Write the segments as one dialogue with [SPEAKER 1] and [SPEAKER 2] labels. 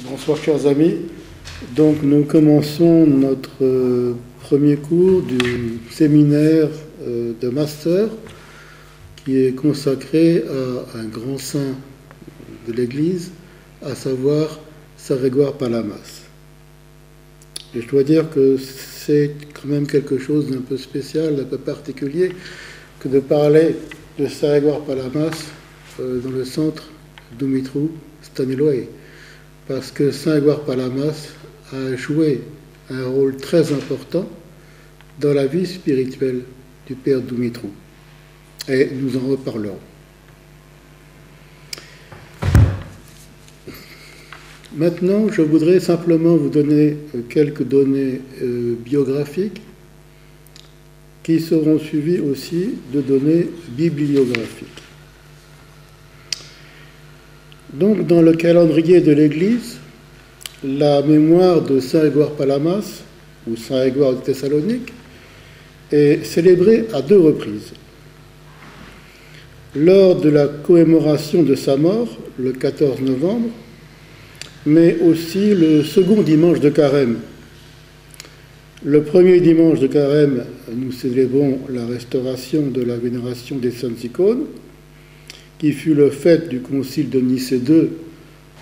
[SPEAKER 1] Bonsoir chers amis. Donc nous commençons notre premier cours du séminaire de master qui est consacré à un grand saint de l'Église, à savoir Saint Grégoire Palamas. Et je dois dire que c'est quand même quelque chose d'un peu spécial, d'un peu particulier, que de parler de Saint Grégoire Palamas dans le centre Dumitru Stăniloae, parce que Saint Grégoire Palamas a joué un rôle très important dans la vie spirituelle du Père Dumitru. Et nous en reparlerons. Maintenant, je voudrais simplement vous donner quelques données biographiques qui seront suivies aussi de données bibliographiques. Donc, dans le calendrier de l'Église, la mémoire de Saint Grégoire Palamas, ou Saint Grégoire de Thessalonique, est célébrée à 2 reprises. Lors de la commémoration de sa mort, le 14 novembre, mais aussi le second dimanche de Carême. Le premier dimanche de Carême, nous célébrons la restauration de la vénération des saintes icônes, qui fut le fait du concile de Nicée II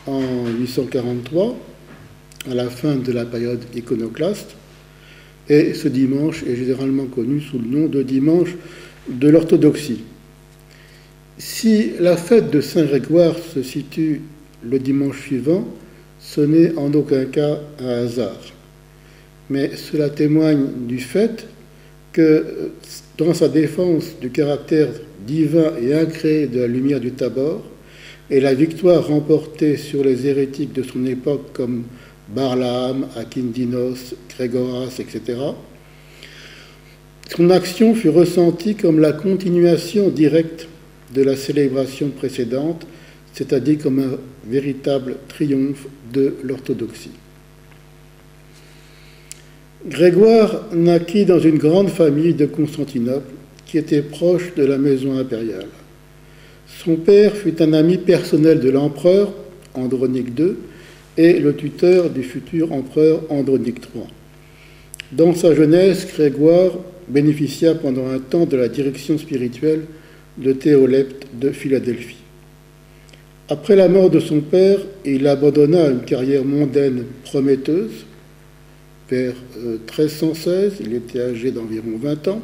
[SPEAKER 1] en 843, à la fin de la période iconoclaste. Et ce dimanche est généralement connu sous le nom de dimanche de l'orthodoxie. Si la fête de Saint Grégoire se situe le dimanche suivant, ce n'est en aucun cas un hasard. Mais cela témoigne du fait que, dans sa défense du caractère divin et incréé de la lumière du Tabor, et la victoire remportée sur les hérétiques de son époque comme Barlaam, Akindinos, Grégoras, etc., son action fut ressentie comme la continuation directe de la célébration précédente, c'est-à-dire comme un véritable triomphe de l'orthodoxie. Grégoire naquit dans une grande famille de Constantinople qui était proche de la maison impériale. Son père fut un ami personnel de l'empereur Andronique II et le tuteur du futur empereur Andronique III. Dans sa jeunesse, Grégoire bénéficia pendant un temps de la direction spirituelle de Théolepte de Philadelphie. Après la mort de son père, il abandonna une carrière mondaine prometteuse. Vers 1316, il était âgé d'environ 20 ans,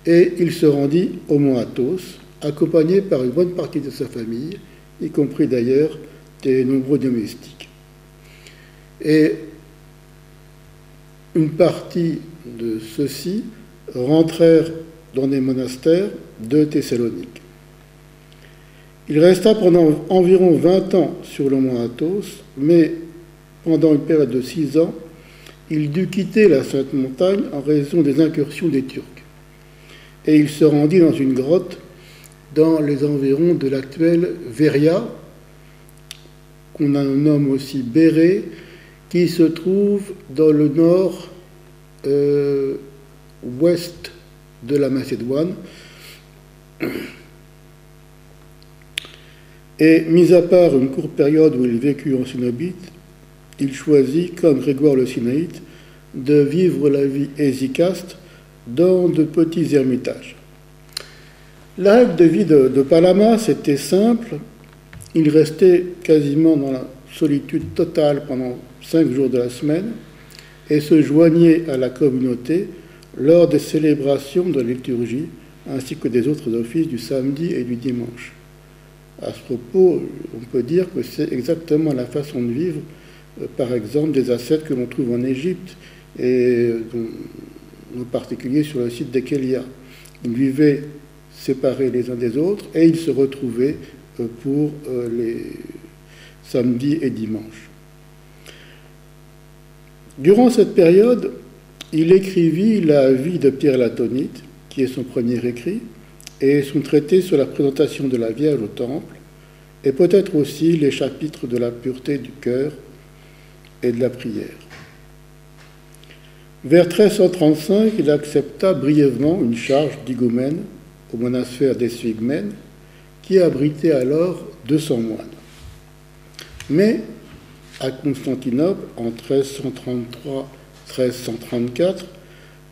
[SPEAKER 1] et il se rendit au mont Athos, accompagné par une bonne partie de sa famille, y compris d'ailleurs des nombreux domestiques. Et une partie de ceux-ci rentrèrent dans des monastères de Thessalonique. Il resta pendant environ 20 ans sur le mont Athos, mais pendant une période de 6 ans, il dut quitter la Sainte Montagne en raison des incursions des Turcs. Et il se rendit dans une grotte dans les environs de l'actuelle Veria, qu'on nomme aussi Bérée, qui se trouve dans le nord ouest de la Macédoine. Et, mis à part une courte période où il vécut en cénobite, il choisit, comme Grégoire le Sinaïte, de vivre la vie hésicaste dans de petits ermitages. La règle de vie de Palamas était simple. Il restait quasiment dans la solitude totale pendant 5 jours de la semaine et se joignait à la communauté lors des célébrations de la liturgie ainsi que des autres offices du samedi et du dimanche. À ce propos, on peut dire que c'est exactement la façon de vivre, par exemple, des ascètes que l'on trouve en Égypte, et en particulier sur le site d'Ekelia. Ils vivaient séparés les uns des autres et ils se retrouvaient pour les samedis et dimanches. Durant cette période, il écrivit la vie de Pierre l'Atonite, qui est son premier écrit, et son traité sur la présentation de la Vierge au Temple, et peut-être aussi les chapitres de la pureté du cœur et de la prière. Vers 1335, il accepta brièvement une charge d'higoumène au monastère d'Eswigmen, qui abritait alors 200 moines. Mais à Constantinople en 1333-1334,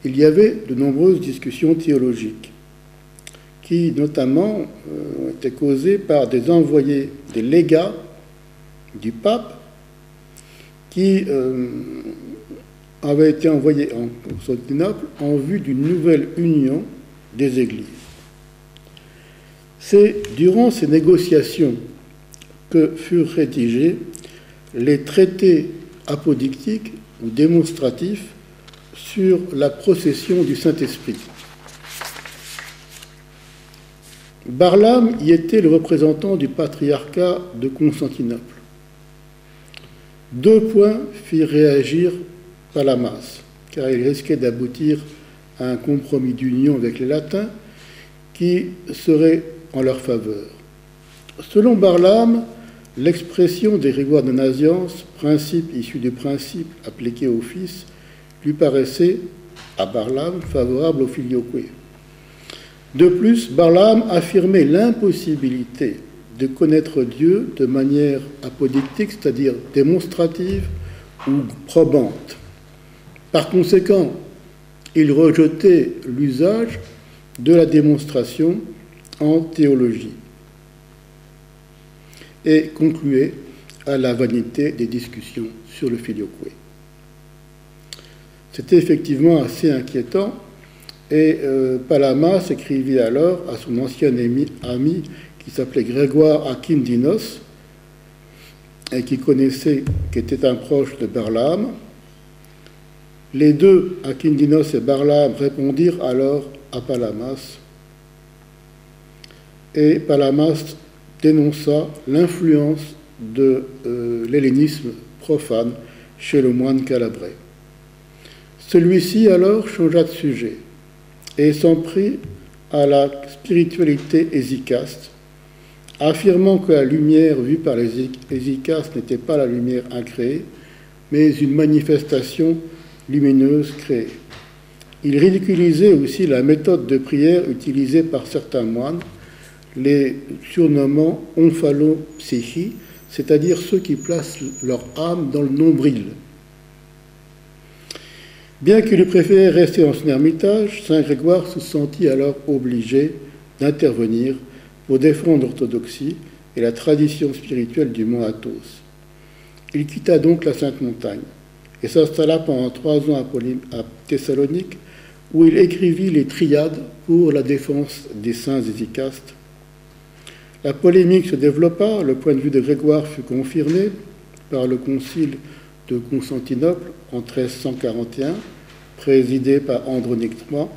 [SPEAKER 1] il y avait de nombreuses discussions théologiques qui, notamment, étaient causées par des envoyés, des légats du pape qui avaient été envoyés en Constantinople en vue d'une nouvelle union des églises. C'est durant ces négociations que furent rédigés les traités apodictiques ou démonstratifs sur la procession du Saint-Esprit. Barlaam y était le représentant du patriarcat de Constantinople. Deux points firent réagir Palamas, car il risquait d'aboutir à un compromis d'union avec les Latins qui serait en leur faveur. Selon Barlaam, l'expression des Grégoire de Nazianze, principe issu du principe appliqué au Fils, lui paraissait, à Barlaam, favorable au filioque. De plus, Barlaam affirmait l'impossibilité de connaître Dieu de manière apodictique, c'est-à-dire démonstrative ou probante. Par conséquent, il rejetait l'usage de la démonstration en théologie et concluait à la vanité des discussions sur le filioque. C'était effectivement assez inquiétant et Palamas écrivit alors à son ancien ami qui s'appelait Grégoire Akindinos et qui était un proche de Barlaam. Les deux, Akindinos et Barlaam, répondirent alors à Palamas et Palamas dénonça l'influence de l'hellénisme profane chez le moine calabrais. Celui-ci alors changea de sujet et s'en prit à la spiritualité hésychaste, affirmant que la lumière vue par les hésychastes n'était pas la lumière incréée, mais une manifestation lumineuse créée. Il ridiculisait aussi la méthode de prière utilisée par certains moines, les surnommant omphalopsychi, c'est-à-dire ceux qui placent leur âme dans le nombril. Bien qu'il eût préféré rester dans son ermitage, saint Grégoire se sentit alors obligé d'intervenir pour défendre l'orthodoxie et la tradition spirituelle du mont Athos. Il quitta donc la Sainte Montagne et s'installa pendant 3 ans à Thessalonique, où il écrivit les Triades pour la défense des saints hésychastes. La polémique se développa, le point de vue de Grégoire fut confirmé par le concile de Constantinople en 1341, présidé par Andronique III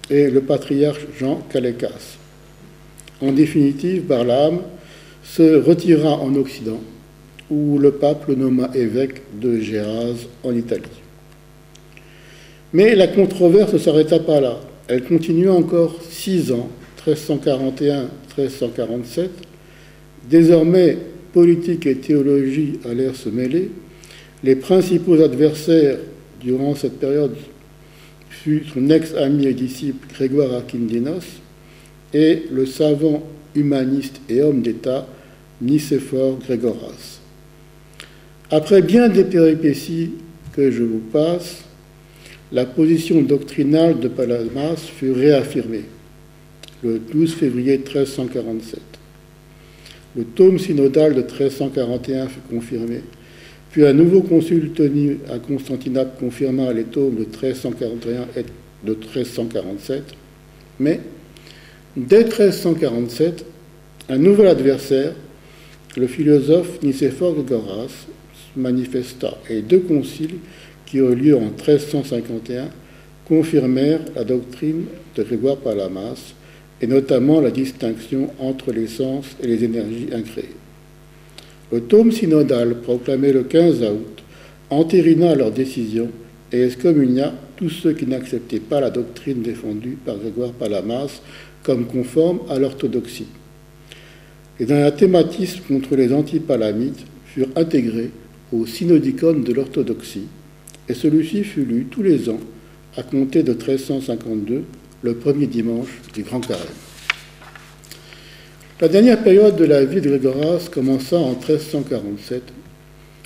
[SPEAKER 1] et le patriarche Jean Calécas. En définitive, Barlaam se retira en Occident, où le pape le nomma évêque de Gérase en Italie. Mais la controverse ne s'arrêta pas là. Elle continua encore 6 ans, 1341-1347. Désormais, politique et théologie allèrent se mêler. Les principaux adversaires durant cette période furent son ex-ami et disciple Grégoire Akindinos et le savant humaniste et homme d'État Nicéphore Grégoras. Après bien des péripéties que je vous passe, la position doctrinale de Palamas fut réaffirmée le 12 février 1347. Le tome synodal de 1341 fut confirmé, puis un nouveau concile tenu à Constantinople confirma les tomes de 1341 et de 1347. Mais, dès 1347, un nouvel adversaire, le philosophe Nicéphore Grégoras, manifesta, et 2 conciles qui eurent lieu en 1351 confirmèrent la doctrine de Grégoire Palamas, et notamment la distinction entre les sens et les énergies incréées. Le tome synodal, proclamé le 15 août, entérina leur décision et excommunia tous ceux qui n'acceptaient pas la doctrine défendue par Grégoire Palamas comme conforme à l'orthodoxie. Les anathématismes contre les antipalamites furent intégrés au synodicon de l'orthodoxie, et celui-ci fut lu tous les ans à compter de 1352, le premier dimanche du Grand Carême. La dernière période de la vie de Grégoras commença en 1347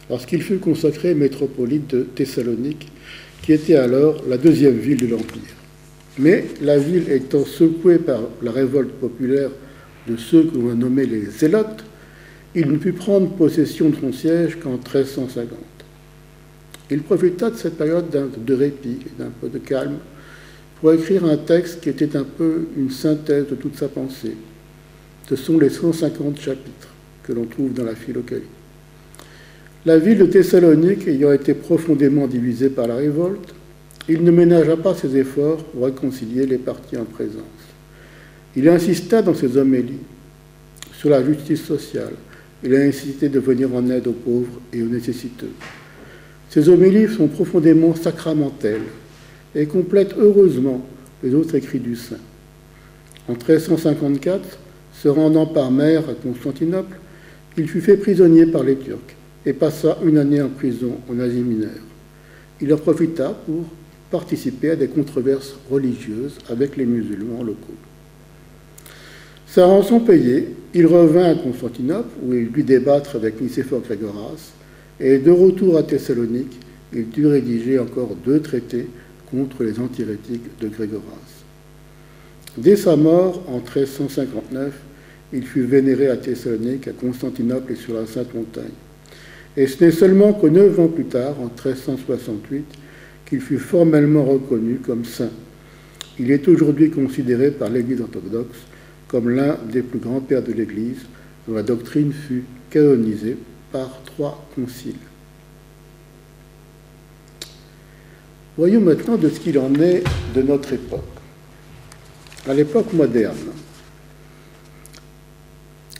[SPEAKER 1] lorsqu'il fut consacré métropolite de Thessalonique, qui était alors la deuxième ville de l'Empire. Mais la ville étant secouée par la révolte populaire de ceux que l'on a nommés les Zélotes, il ne put prendre possession de son siège qu'en 1350. Il profita de cette période de répit et d'un peu de calme pour écrire un texte qui était un peu une synthèse de toute sa pensée. Ce sont les 150 chapitres que l'on trouve dans la Philokalie. La ville de Thessalonique ayant été profondément divisée par la révolte, il ne ménagea pas ses efforts pour réconcilier les parties en présence. Il insista dans ses homélies sur la justice sociale et la nécessité de venir en aide aux pauvres et aux nécessiteux. Ces homélies sont profondément sacramentelles et complètent heureusement les autres écrits du saint. En 1354, se rendant par mer à Constantinople, il fut fait prisonnier par les Turcs et passa une année en prison en Asie mineure. Il en profita pour participer à des controverses religieuses avec les musulmans locaux. Sa rançon payée, il revint à Constantinople, où il dut débattre avec Nicéphore Grégoras, et de retour à Thessalonique, il dut rédiger encore 2 traités contre les antihérétiques de Grégoras. Dès sa mort, en 1359, il fut vénéré à Thessalonique, à Constantinople et sur la Sainte Montagne. Et ce n'est seulement que 9 ans plus tard, en 1368, qu'il fut formellement reconnu comme saint. Il est aujourd'hui considéré par l'Église orthodoxe comme l'un des plus grands pères de l'Église, dont la doctrine fut canonisée par 3 conciles. Voyons maintenant de ce qu'il en est de notre époque. À l'époque moderne.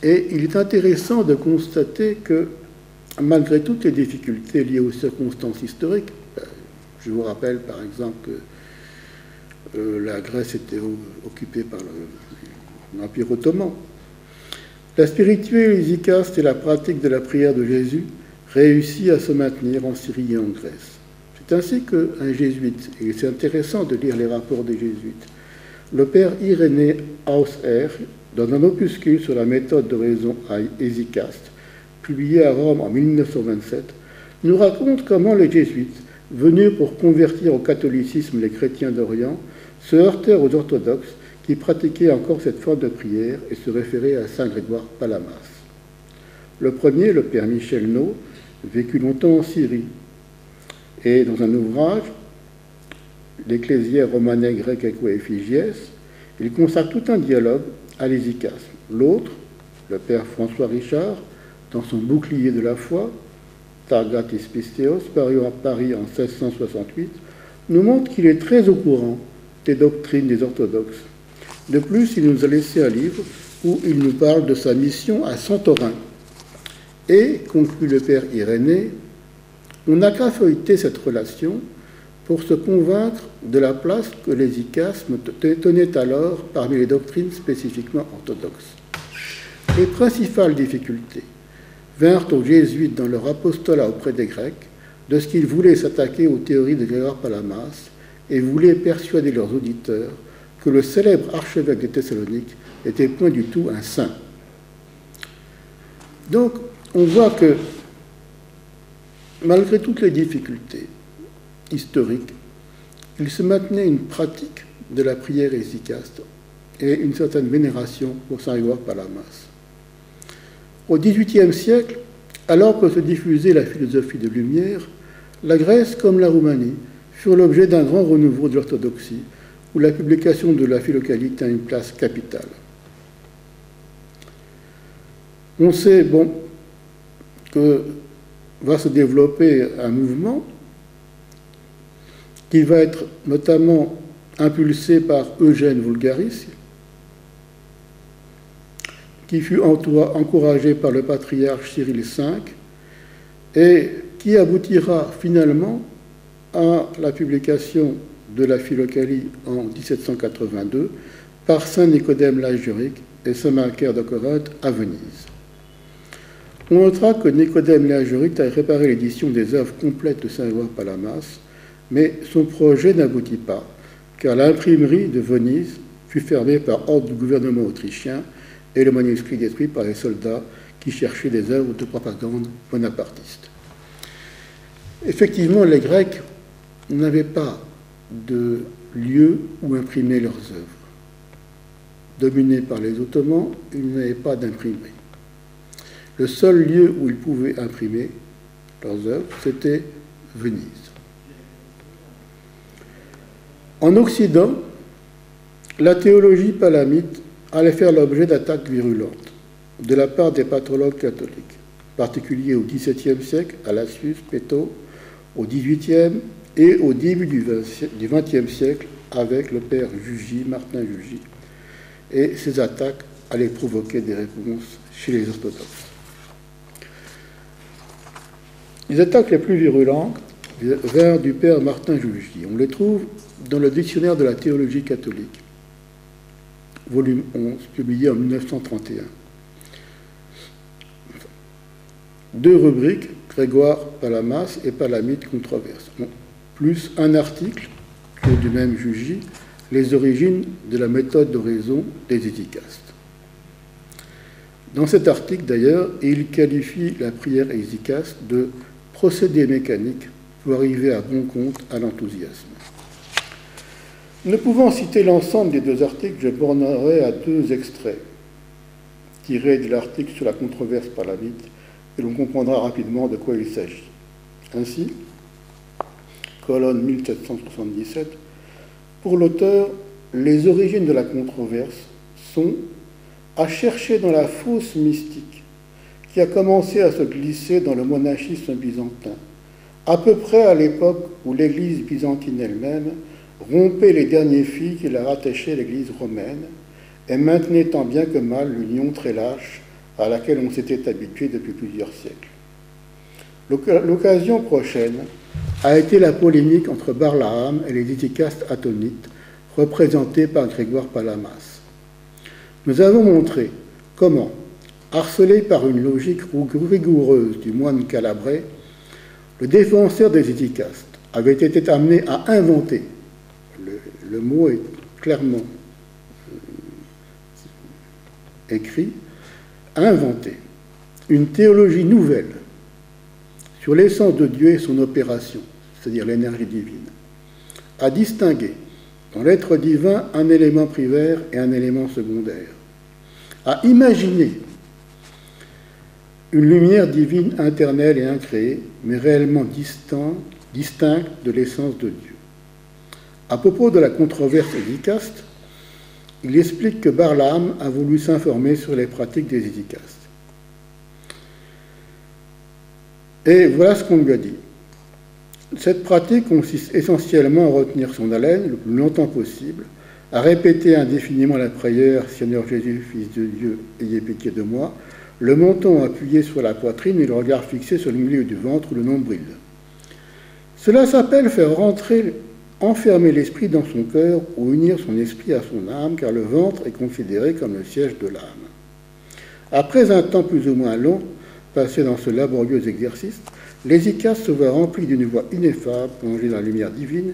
[SPEAKER 1] Et il est intéressant de constater que, malgré toutes les difficultés liées aux circonstances historiques, je vous rappelle par exemple que la Grèce était occupée par l'Empire ottoman, la spirituelle hésicaste et la pratique de la prière de Jésus réussit à se maintenir en Syrie et en Grèce. C'est ainsi qu'un jésuite, et c'est intéressant de lire les rapports des jésuites, le père Irénée Hausherr, dans un opuscule sur la méthode de raison hésicaste, publié à Rome en 1927, nous raconte comment les jésuites, venus pour convertir au catholicisme les chrétiens d'Orient, se heurtèrent aux orthodoxes qui pratiquaient encore cette forme de prière et se référaient à saint Grégoire Palamas. Le premier, le père Michel Nau, vécut longtemps en Syrie, et dans un ouvrage, l'Ecclésiaire Romanae Greco Ephigies, il consacre tout un dialogue à l'hésicasme. L'autre, le père François Richard, dans son Bouclier de la foi, Targatis Pisteos, paru à Paris en 1668, nous montre qu'il est très au courant des doctrines des orthodoxes. De plus, il nous a laissé un livre où il nous parle de sa mission à Santorin. Et, conclut le père Irénée, on n'a qu'à feuilleter cette relation pour se convaincre de la place que l'hésicasme tenait alors parmi les doctrines spécifiquement orthodoxes. Les principales difficultés vinrent aux jésuites dans leur apostolat auprès des Grecs de ce qu'ils voulaient s'attaquer aux théories de Grégoire Palamas et voulaient persuader leurs auditeurs que le célèbre archevêque de Thessalonique n'était point du tout un saint. Donc, on voit que, malgré toutes les difficultés historiques, il se maintenait une pratique de la prière hésicaste et une certaine vénération pour saint Grégoire Palamas. Au XVIIIe siècle, alors que se diffusait la philosophie de lumière, la Grèce comme la Roumanie furent l'objet d'un grand renouveau de l'orthodoxie, où la publication de la Philokalie tient une place capitale. On sait, que va se développer un mouvement qui va être notamment impulsé par Eugène Vulgaris, qui fut encouragé par le patriarche Cyril V et qui aboutira finalement à la publication de la Philokalie en 1782 par saint Nicodème Lagioric et saint Macaire de Corinthe à Venise. On notera que Nicodème Lagioric a réparé l'édition des œuvres complètes de saint Grégoire Palamas, mais son projet n'aboutit pas, car l'imprimerie de Venise fut fermée par ordre du gouvernement autrichien et le manuscrit détruit par les soldats qui cherchaient des œuvres de propagande bonapartiste. Effectivement, les Grecs n'avaient pas de lieu où imprimer leurs œuvres. Dominés par les Ottomans, ils n'avaient pas d'imprimerie. Le seul lieu où ils pouvaient imprimer leurs œuvres, c'était Venise. En Occident, la théologie palamite allait faire l'objet d'attaques virulentes de la part des patrologues catholiques, en particulier au XVIIe siècle, à Lassius, Pétot, au XVIIIe et au début du XXe siècle avec le père Jugy, Martin Jugy. Et ces attaques allaient provoquer des réponses chez les orthodoxes. Les attaques les plus virulentes vinrent du père Martin Jugy. On les trouve dans le Dictionnaire de la théologie catholique, volume 11, publié en 1931. Deux rubriques, Grégoire Palamas et Palamite controverse, plus un article du même Jugy, les origines de la méthode d'oraison des hésychastes. Dans cet article, d'ailleurs, il qualifie la prière hésychaste de procédé mécanique pour arriver à bon compte à l'enthousiasme. Ne pouvant citer l'ensemble des deux articles, je bornerai à deux extraits tirés de l'article sur la controverse palamite, et l'on comprendra rapidement de quoi il s'agit. Ainsi, colonne 1777, pour l'auteur, les origines de la controverse sont à chercher dans la fosse mystique qui a commencé à se glisser dans le monachisme byzantin, à peu près à l'époque où l'Église byzantine elle-même rompait les derniers fils qui la rattachaient à l'Église romaine et maintenait tant bien que mal l'union très lâche à laquelle on s'était habitué depuis plusieurs siècles. L'occasion prochaine a été la polémique entre Barlaam et les hésychastes atonites, représentés par Grégoire Palamas. Nous avons montré comment, harcelé par une logique rigoureuse du moine calabrais, le défenseur des hésychastes avait été amené à inventer, le mot est clairement écrit, inventer une théologie nouvelle sur l'essence de Dieu et son opération, c'est-à-dire l'énergie divine, à distinguer dans l'être divin un élément primaire et un élément secondaire, à imaginer une lumière divine internelle et incréée, mais réellement distincte de l'essence de Dieu. À propos de la controverse hésychaste, il explique que Barlaam a voulu s'informer sur les pratiques des hésychastes. Et voilà ce qu'on lui a dit. Cette pratique consiste essentiellement à retenir son haleine le plus longtemps possible, à répéter indéfiniment la prière « Seigneur Jésus, Fils de Dieu, ayez pitié de moi », le menton appuyé sur la poitrine et le regard fixé sur le milieu du ventre ou le nombril. Cela s'appelle faire enfermer l'esprit dans son cœur ou unir son esprit à son âme, car le ventre est considéré comme le siège de l'âme. Après un temps plus ou moins long passé dans ce laborieux exercice, l'hésychaste se voit rempli d'une voix ineffable, plongée dans la lumière divine.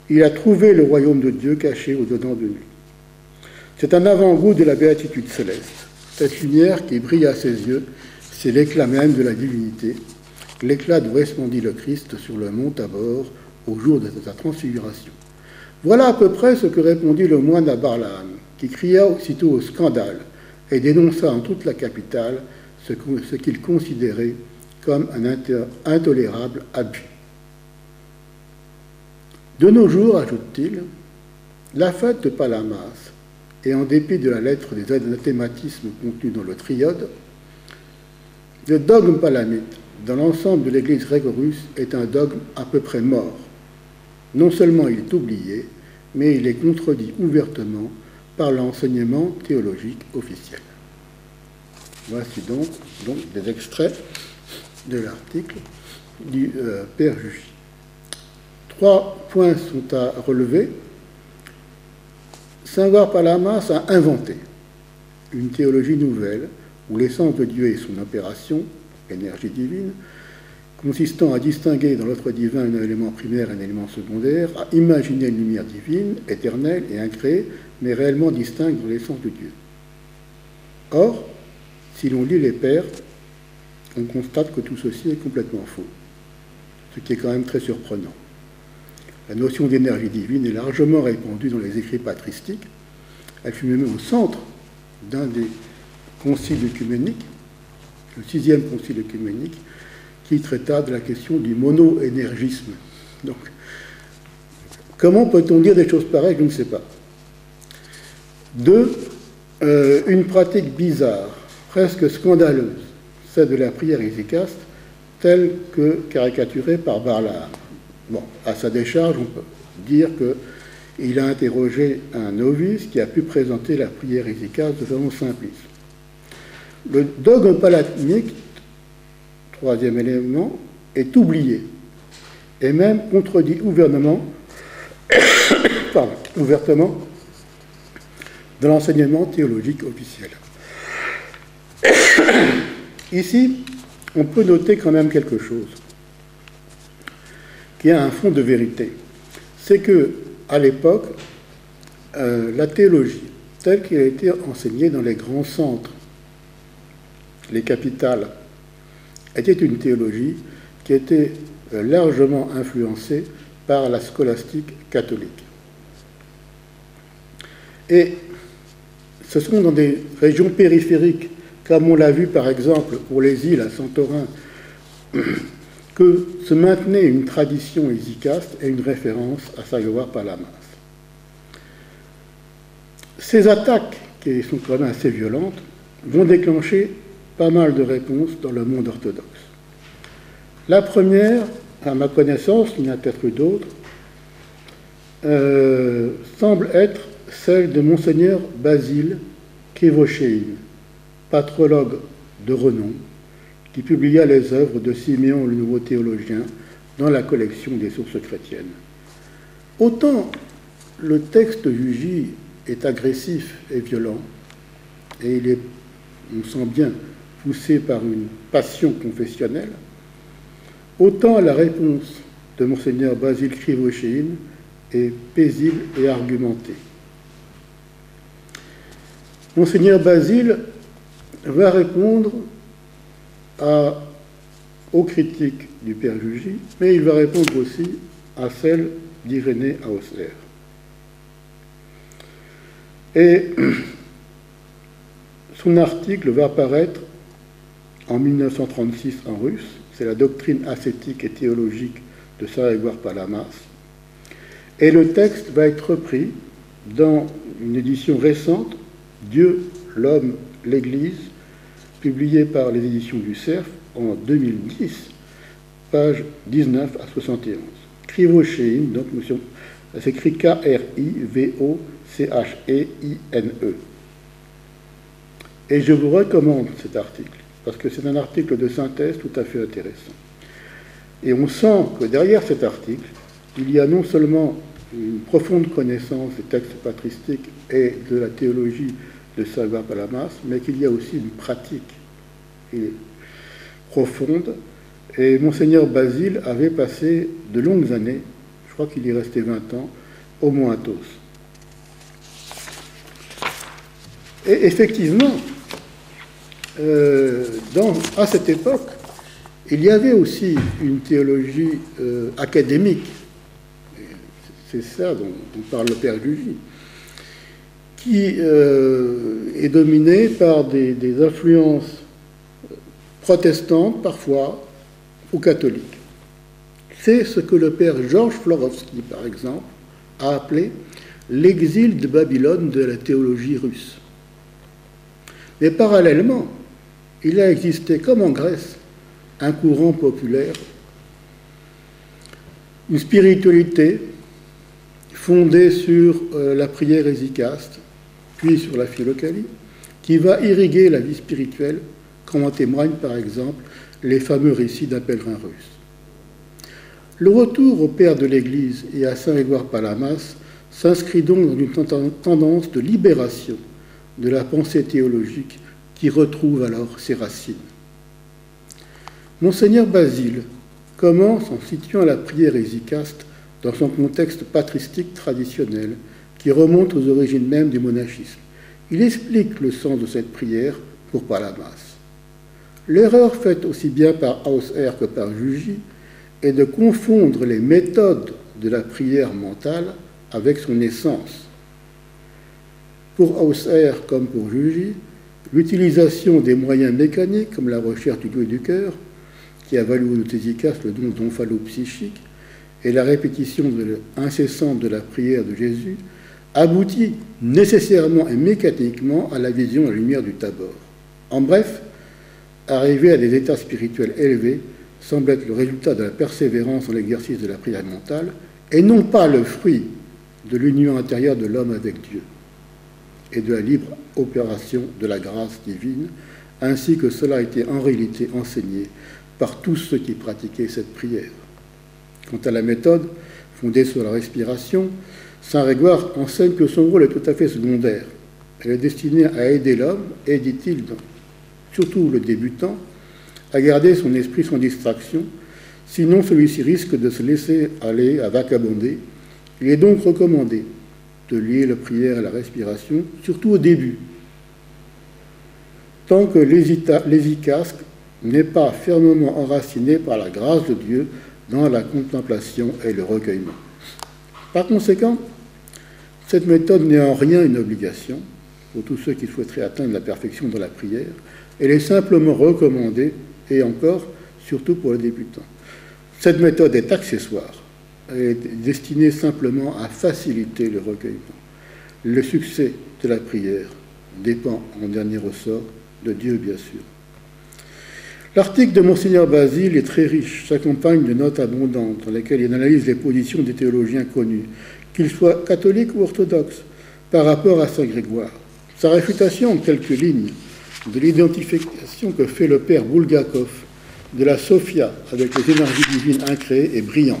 [SPEAKER 1] Il a trouvé le royaume de Dieu caché au-dedans de lui. C'est un avant-goût de la béatitude céleste. Cette lumière qui brille à ses yeux, c'est l'éclat même de la divinité, l'éclat d'où resplendit le Christ sur le mont Tabor au jour de sa transfiguration. Voilà à peu près ce que répondit le moine à Barlaam, qui cria aussitôt au scandale et dénonça en toute la capitale ce qu'il considérait comme un intolérable abus. De nos jours, ajoute-t-il, la fête de Palamas, et en dépit de la lettre des anathématismes contenus dans le triode, le dogme palamite dans l'ensemble de l'Église gréco-russe est un dogme à peu près mort. Non seulement il est oublié, mais il est contredit ouvertement par l'enseignement théologique officiel. Voici donc des extraits de l'article du père Jugy. 3 points sont à relever. Saint Palamas a inventé une théologie nouvelle où l'essence de Dieu est son opération, l'énergie divine, consistant à distinguer dans l'être divin un élément primaire et un élément secondaire, à imaginer une lumière divine, éternelle et incréée, mais réellement distincte de l'essence de Dieu. Or, si l'on lit les pères, on constate que tout ceci est complètement faux. ce qui est quand même très surprenant. La notion d'énergie divine est largement répandue dans les écrits patristiques. Elle fut même au centre d'un des conciles œcuméniques, le 6e concile œcuménique, qui traita de la question du monoénergisme. Donc, comment peut-on dire des choses pareilles? Je ne sais pas. 2. Une pratique bizarre, presque scandaleuse, celle de la prière hésychaste, telle que caricaturée par Barlard. Bon, à sa décharge, on peut dire qu'il a interrogé un novice qui a pu présenter la prière hésychaste de façon simpliste. Le dogme palatinique, 3e élément, est oublié et même contredit ouvertement de l'enseignement théologique officiel. Ici, on peut noter quand même quelque chose qui a un fond de vérité. C'est que, à l'époque, la théologie, telle qu'elle a été enseignée dans les grands centres, les capitales, était une théologie qui était largement influencée par la scolastique catholique. Et ce sont dans des régions périphériques, comme on l'a vu par exemple pour les îles à Santorin, que se maintenait une tradition hésychaste et une référence à Saint-Grégoire Palamas. Ces attaques, qui sont quand même assez violentes, vont déclencher pas mal de réponses dans le monde orthodoxe. La première, à ma connaissance, il y en a peut-être eu d'autres, semble être celle de Monseigneur Basile Krivoshéine, patrologue de renom, qui publia les œuvres de Siméon le Nouveau Théologien dans la collection des sources chrétiennes. Autant le texte du J est agressif et violent, et il est, on sent bien, poussé par une passion confessionnelle, autant la réponse de Monseigneur Basile Krivoshéine est paisible et argumentée. Monseigneur Basile va répondre aux critiques du Père Jugy, mais il va répondre aussi à celles d'Irénée à Osler. Et son article va apparaître en 1936 en russe, c'est la doctrine ascétique et théologique de Saint-Grégoire Palamas, et le texte va être repris dans une édition récente, Dieu, l'homme, l'Église, publiée par les éditions du Cerf en 2010, pages 19 à 71. Krivoshéine, donc ça s'écrit K-R-I-V-O-C-H-E-I-N-E. Et je vous recommande cet article, parce que c'est un article de synthèse tout à fait intéressant. Et on sent que derrière cet article, il y a non seulement une profonde connaissance des textes patristiques et de la théologie de Saint-Grégoire Palamas, mais qu'il y a aussi une pratique profonde. Et Monseigneur Basile avait passé de longues années, je crois qu'il y restait 20 ans, au Mont Athos. Et effectivement, à cette époque, il y avait aussi une théologie académique, c'est ça dont parle le Père Jugy, qui est dominée par des influences protestantes parfois ou catholiques. C'est ce que le Père Georges Florovski, par exemple, a appelé l'exil de Babylone de la théologie russe. Mais parallèlement, il a existé, comme en Grèce, un courant populaire, une spiritualité fondée sur la prière hésychaste, puis sur la philokalie, qui va irriguer la vie spirituelle, comme en témoignent par exemple les fameux récits d'un pèlerin russe. Le retour au Père de l'Église et à Saint-Grégoire Palamas s'inscrit donc dans une tendance de libération de la pensée théologique qui retrouve alors ses racines. Monseigneur Basile commence en situant la prière hésychaste dans son contexte patristique traditionnel qui remonte aux origines même du monachisme. Il explique le sens de cette prière pour Palamas. L'erreur faite aussi bien par Hausherr que par Jugy est de confondre les méthodes de la prière mentale avec son essence. Pour Husserl comme pour Ruggie, l'utilisation des moyens mécaniques comme la recherche du goût et du cœur, qui a valu aux Thésicas le don d'omphalo-psychique, et la répétition incessante de la prière de Jésus, aboutit nécessairement et mécaniquement à la vision de la lumière du Tabor. En bref, arriver à des états spirituels élevés semble être le résultat de la persévérance dans l'exercice de la prière mentale et non pas le fruit de l'union intérieure de l'homme avec Dieu et de la libre opération de la grâce divine, ainsi que cela a été en réalité enseigné par tous ceux qui pratiquaient cette prière. Quant à la méthode, fondée sur la respiration, saint Grégoire enseigne que son rôle est tout à fait secondaire. Elle est destinée à aider l'homme, et dit-il, surtout le débutant, à garder son esprit sans distraction, sinon celui-ci risque de se laisser aller à vagabonder. Il est donc recommandé de lier la prière à la respiration, surtout au début, tant que l'hésicasque n'est pas fermement enraciné par la grâce de Dieu dans la contemplation et le recueillement. Par conséquent, cette méthode n'est en rien une obligation pour tous ceux qui souhaiteraient atteindre la perfection dans la prière. Elle est simplement recommandée, et encore, surtout pour les débutants. Cette méthode est accessoire. Elle est destinée simplement à faciliter le recueillement. Le succès de la prière dépend en dernier ressort de Dieu, bien sûr. L'article de Monseigneur Basile est très riche, s'accompagne de notes abondantes dans lesquelles il analyse les positions des théologiens connus, qu'ils soient catholiques ou orthodoxes, par rapport à saint Grégoire. Sa réfutation en quelques lignes de l'identification que fait le père Bulgakov de la Sophia avec les énergies divines incréées est brillante.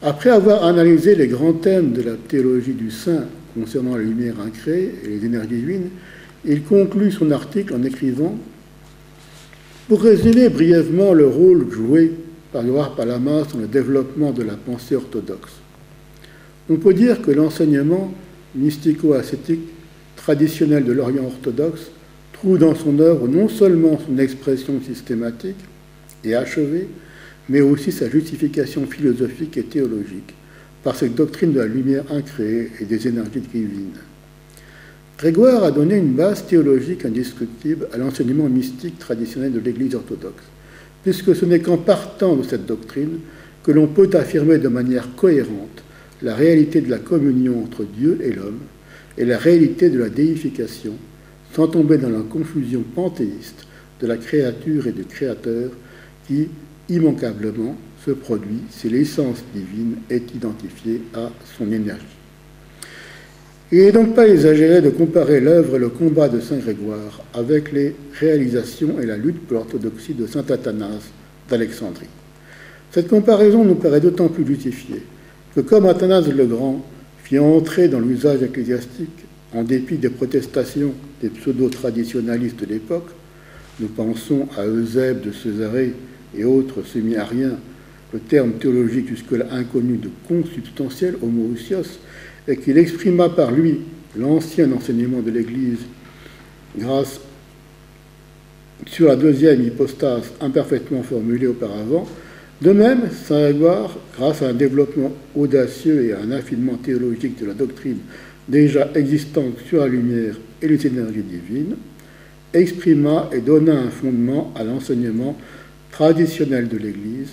[SPEAKER 1] Après avoir analysé les grands thèmes de la théologie du saint concernant la lumière incréée et les énergies divines, il conclut son article en écrivant « Pour résumer brièvement le rôle joué par Grégoire Palamas dans le développement de la pensée orthodoxe, on peut dire que l'enseignement mystico-ascétique traditionnel de l'Orient orthodoxe trouve dans son œuvre non seulement son expression systématique et achevée, mais aussi sa justification philosophique et théologique par cette doctrine de la lumière incréée et des énergies divines. Grégoire a donné une base théologique indiscutible à l'enseignement mystique traditionnel de l'Église orthodoxe, puisque ce n'est qu'en partant de cette doctrine que l'on peut affirmer de manière cohérente la réalité de la communion entre Dieu et l'homme et la réalité de la déification, sans tomber dans la confusion panthéiste de la créature et du créateur qui, immanquablement, se produit si l'essence divine est identifiée à son énergie. Il n'est donc pas exagéré de comparer l'œuvre et le combat de saint Grégoire avec les réalisations et la lutte pour l'orthodoxie de saint Athanase d'Alexandrie. Cette comparaison nous paraît d'autant plus justifiée que, comme Athanase le Grand fit entrer dans l'usage ecclésiastique, en dépit des protestations des pseudo-traditionalistes de l'époque, nous pensons à Eusèbe de Césarée et autres semi-ariens, le terme théologique jusque-là inconnu de consubstantiel, homoousios, et qu'il exprima par lui l'ancien enseignement de l'Église grâce sur la deuxième hypostase imparfaitement formulée auparavant. De même, saint Grégoire, grâce à un développement audacieux et à un affinement théologique de la doctrine déjà existante sur la lumière et les énergies divines, exprima et donna un fondement à l'enseignement traditionnel de l'Église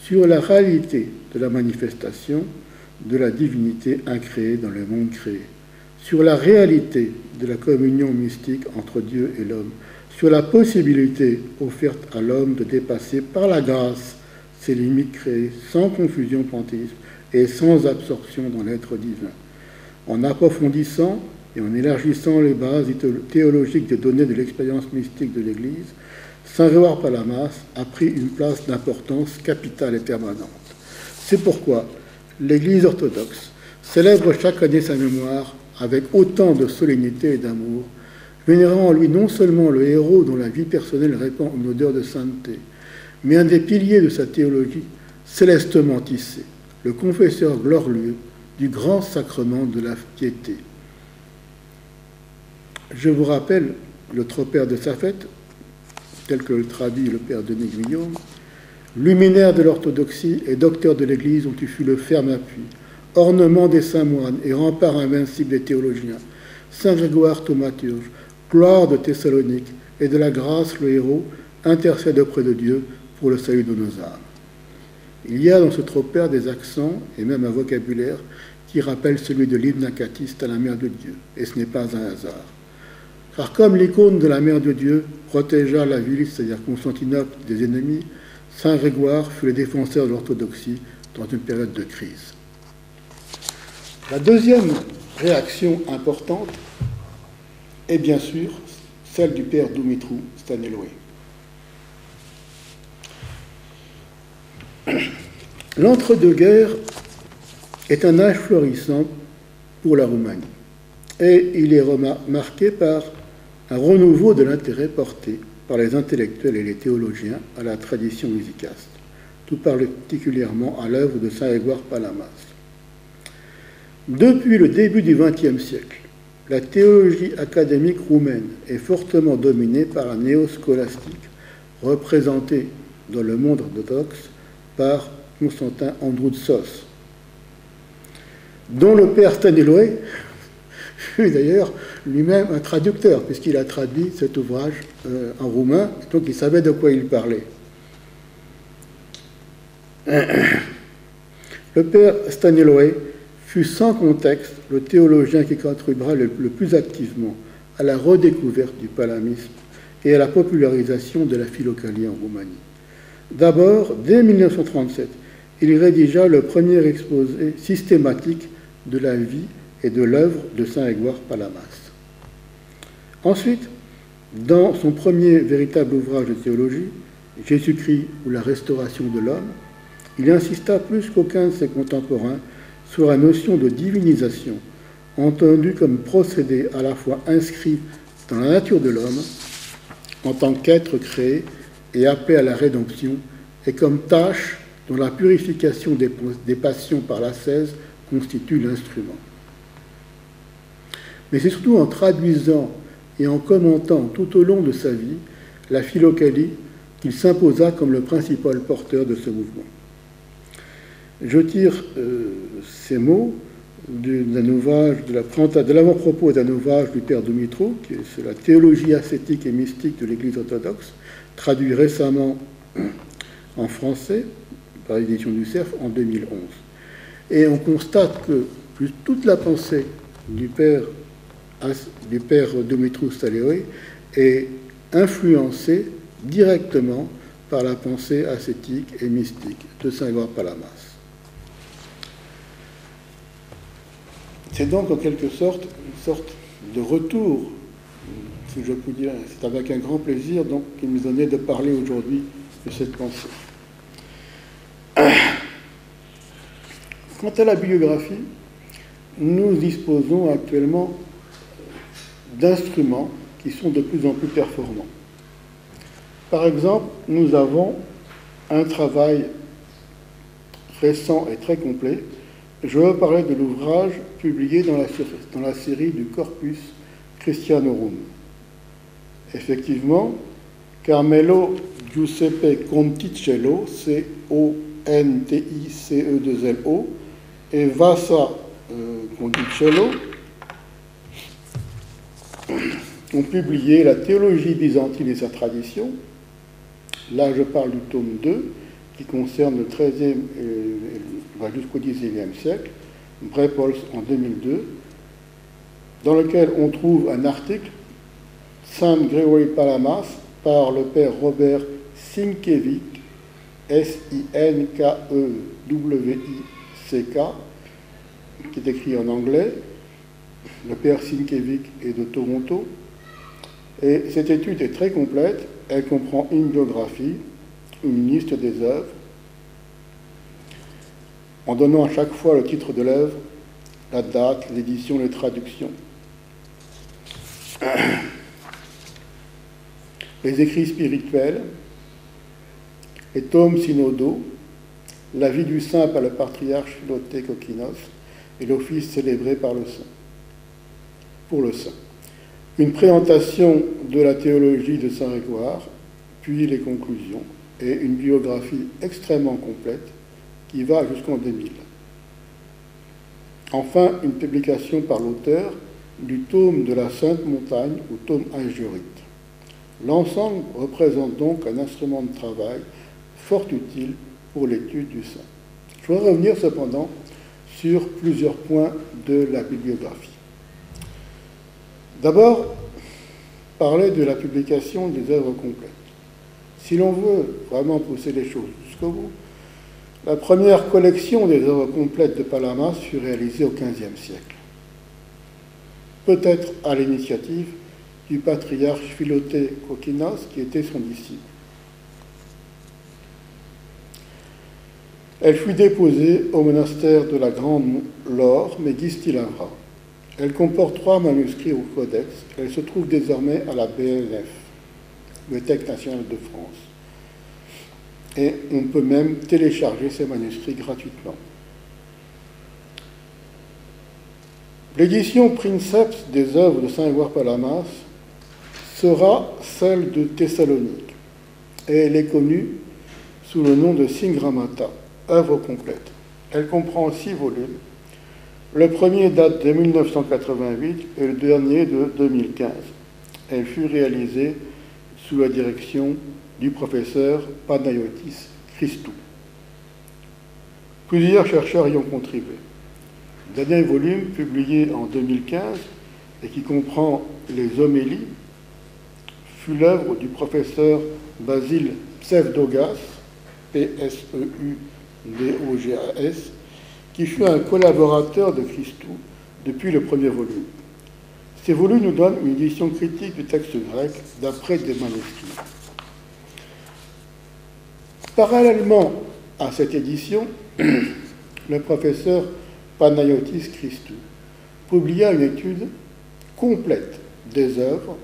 [SPEAKER 1] sur la réalité de la manifestation de la divinité incréée dans le monde créé, sur la réalité de la communion mystique entre Dieu et l'homme, sur la possibilité offerte à l'homme de dépasser par la grâce ses limites créées sans confusion panthéiste et sans absorption dans l'être divin. En approfondissant et en élargissant les bases théologiques des données de l'expérience mystique de l'Église, saint Grégoire Palamas a pris une place d'importance capitale et permanente. C'est pourquoi l'Église orthodoxe célèbre chaque année sa mémoire avec autant de solennité et d'amour, vénérant en lui non seulement le héros dont la vie personnelle répand une odeur de sainteté, mais un des piliers de sa théologie célestement tissé, le confesseur glorieux du grand sacrement de la piété. Je vous rappelle le tropère de sa fête, tel que le traduit le père Denis Guillaume. Luminaire de l'orthodoxie et docteur de l'Église dont tu fus le ferme appui, ornement des saints moines et rempart invincible des théologiens, Saint Grégoire thaumaturge, gloire de Thessalonique et de la grâce le héros, intercède auprès de Dieu pour le salut de nos âmes. Il y a dans ce tropère des accents et même un vocabulaire qui rappelle celui de l'hymne acatiste à la Mère de Dieu, et ce n'est pas un hasard. Car comme l'icône de la Mère de Dieu protégea la ville, c'est-à-dire Constantinople, des ennemis, Saint Grégoire fut le défenseur de l'orthodoxie dans une période de crise. La deuxième réaction importante est bien sûr celle du père Dumitru Stăniloae. L'entre-deux-guerres est un âge florissant pour la Roumanie et il est marqué par un renouveau de l'intérêt porté par les intellectuels et les théologiens à la tradition musicaste, tout particulièrement à l'œuvre de Saint Grégoire Palamas. Depuis le début du XXe siècle, la théologie académique roumaine est fortement dominée par un néoscolastique représenté dans le monde orthodoxe par Constantin Androutsos, dont le père Stăniloae fut d'ailleurs lui-même un traducteur, puisqu'il a traduit cet ouvrage en roumain, donc il savait de quoi il parlait. Le père Stăniloae fut sans contexte le théologien qui contribuera le plus activement à la redécouverte du palamisme et à la popularisation de la philokalie en Roumanie. D'abord, dès 1937, il rédigea le premier exposé systématique de la vie et de l'œuvre de Saint Grégoire Palamas. Ensuite, dans son premier véritable ouvrage de théologie, Jésus-Christ ou la restauration de l'homme, il insista plus qu'aucun de ses contemporains sur la notion de divinisation, entendue comme procédé à la fois inscrit dans la nature de l'homme en tant qu'être créé et appelé à la rédemption, et comme tâche dont la purification des passions par l'ascèse constitue l'instrument. Mais c'est surtout en traduisant et en commentant tout au long de sa vie la philokalie qu'il s'imposa comme le principal porteur de ce mouvement. Je tire ces mots d'un ouvrage, de l'avant-propos d'un ouvrage du père Dumitru, qui est sur la théologie ascétique et mystique de l'Église orthodoxe, traduit récemment en français par l'édition du Cerf en 2011. Et on constate que toute la pensée du père Dumitru Stăniloae est influencée directement par la pensée ascétique et mystique de Saint Grégoire Palamas. C'est donc en quelque sorte une sorte de retour, si je puis dire. C'est avec un grand plaisir donc qu'il me donnait de parler aujourd'hui de cette pensée. Quant à la biographie, nous disposons actuellement d'instruments qui sont de plus en plus performants. Par exemple, nous avons un travail récent et très complet. Je veux parler de l'ouvrage publié dans la série du Corpus Christianorum. Effectivement, Carmelo Giuseppe Conticello, C-O-N-T-I-C-E-2-L-O, et Vasa Conticello ont publié La théologie byzantine et sa tradition. Là, je parle du tome 2, qui concerne le XIIIe va jusqu'au XIXe siècle, Brepols en 2002, dans lequel on trouve un article, Saint Grégoire Palamas, par le père Robert Sienkiewicz, S-I-N-K-E-W-I-C-K, qui est écrit en anglais. Le père Sienkiewicz est de Toronto. Et cette étude est très complète. Elle comprend une biographie, une liste des œuvres, en donnant à chaque fois le titre de l'œuvre, la date, l'édition, les traductions. Les écrits spirituels, les tomes synodaux, la vie du saint par le patriarche Philothée Kokkinos et l'office célébré par le saint, pour le saint. Une présentation de la théologie de Saint Grégoire, puis les conclusions, et une biographie extrêmement complète qui va jusqu'en 2000. Enfin, une publication par l'auteur du tome de la Sainte Montagne ou tome Agurite. L'ensemble représente donc un instrument de travail fort utile pour l'étude du saint. Je voudrais revenir cependant sur plusieurs points de la bibliographie. D'abord, parler de la publication des œuvres complètes. Si l'on veut vraiment pousser les choses jusqu'au bout, la première collection des œuvres complètes de Palamas fut réalisée au XVe siècle. Peut-être à l'initiative du patriarche Philoté Kokinos, qui était son disciple. Elle fut déposée au monastère de la Grande Laure, Mégistilivra. Elle comporte 3 manuscrits au codex. Elle se trouve désormais à la BNF, Bibliothèque nationale de France. Et on peut même télécharger ces manuscrits gratuitement. L'édition Princeps des œuvres de saint Grégoire Palamas sera celle de Thessalonique, et elle est connue sous le nom de Singramata, œuvre complète. Elle comprend 6 volumes. Le premier date de 1988 et le dernier de 2015. Elle fut réalisée sous la direction du professeur Panayotis Christou. Plusieurs chercheurs y ont contribué. Le dernier volume, publié en 2015 et qui comprend les homélies, fut l'œuvre du professeur Basile Psevdogas, P-S-E-U-D-O-G-A-S, qui fut un collaborateur de Christou depuis le premier volume. Ces volumes nous donnent une édition critique du texte grec d'après des manuscrits. Parallèlement à cette édition, le professeur Panayotis Christou publia une étude complète des œuvres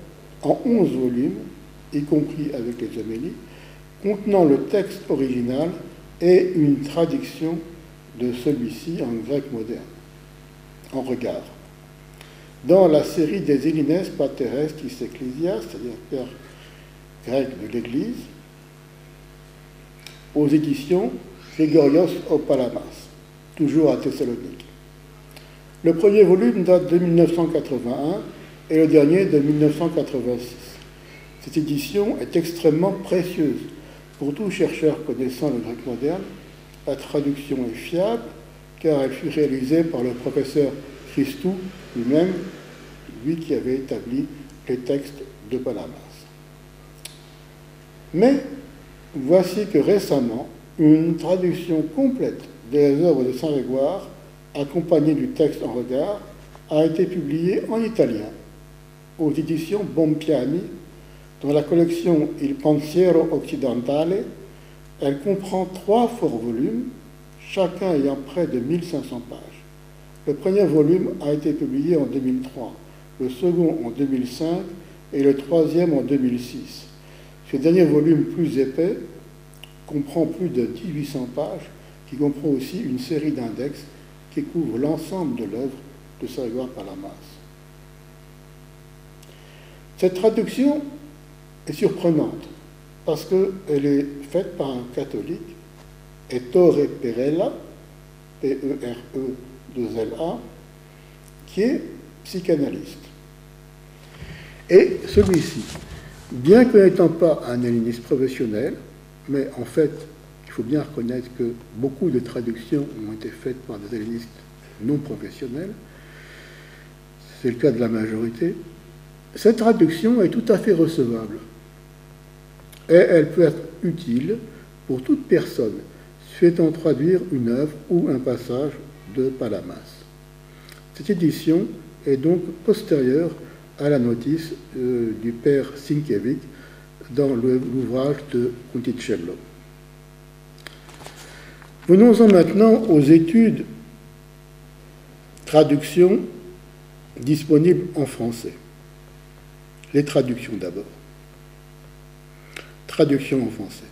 [SPEAKER 1] en 11 volumes, y compris avec les homélies, contenant le texte original et une traduction de celui-ci en grec moderne, en regard. Dans la série des Élines Paterestis Ecclesias, c'est-à-dire père grec de l'Église, aux éditions Grégorios o Palamas, toujours à Thessalonique. Le premier volume date de 1981 et le dernier de 1986. Cette édition est extrêmement précieuse pour tout chercheur connaissant le grec moderne. La traduction est fiable car elle fut réalisée par le professeur Christou lui-même, lui qui avait établi les textes de Palamas. Mais voici que récemment, une traduction complète des œuvres de saint Grégoire, accompagnée du texte en regard, a été publiée en italien aux éditions Bompiani, dans la collection Il Pensiero Occidentale. Elle comprend 3 forts volumes, chacun ayant près de 1500 pages. Le premier volume a été publié en 2003, le second en 2005 et le troisième en 2006. Ce dernier volume plus épais comprend plus de 1800 pages, qui comprend aussi une série d'index qui couvre l'ensemble de l'œuvre de saint Grégoire Palamas. Cette traduction est surprenante parce qu'elle est faite par un catholique, Ettore Perella, P-E-R-E-2-L-A, qui est psychanalyste. Et celui-ci, bien que n'étant pas un helléniste professionnel, mais en fait, il faut bien reconnaître que beaucoup de traductions ont été faites par des hellénistes non professionnels, c'est le cas de la majorité, cette traduction est tout à fait recevable. Et elle peut être utile pour toute personne souhaitant traduire une œuvre ou un passage de Palamas. Cette édition est donc postérieure à la notice du père Sienkiewicz dans l'ouvrage de Conticello. Venons-en maintenant aux études traductions disponibles en français. Les traductions d'abord. Traduction en français.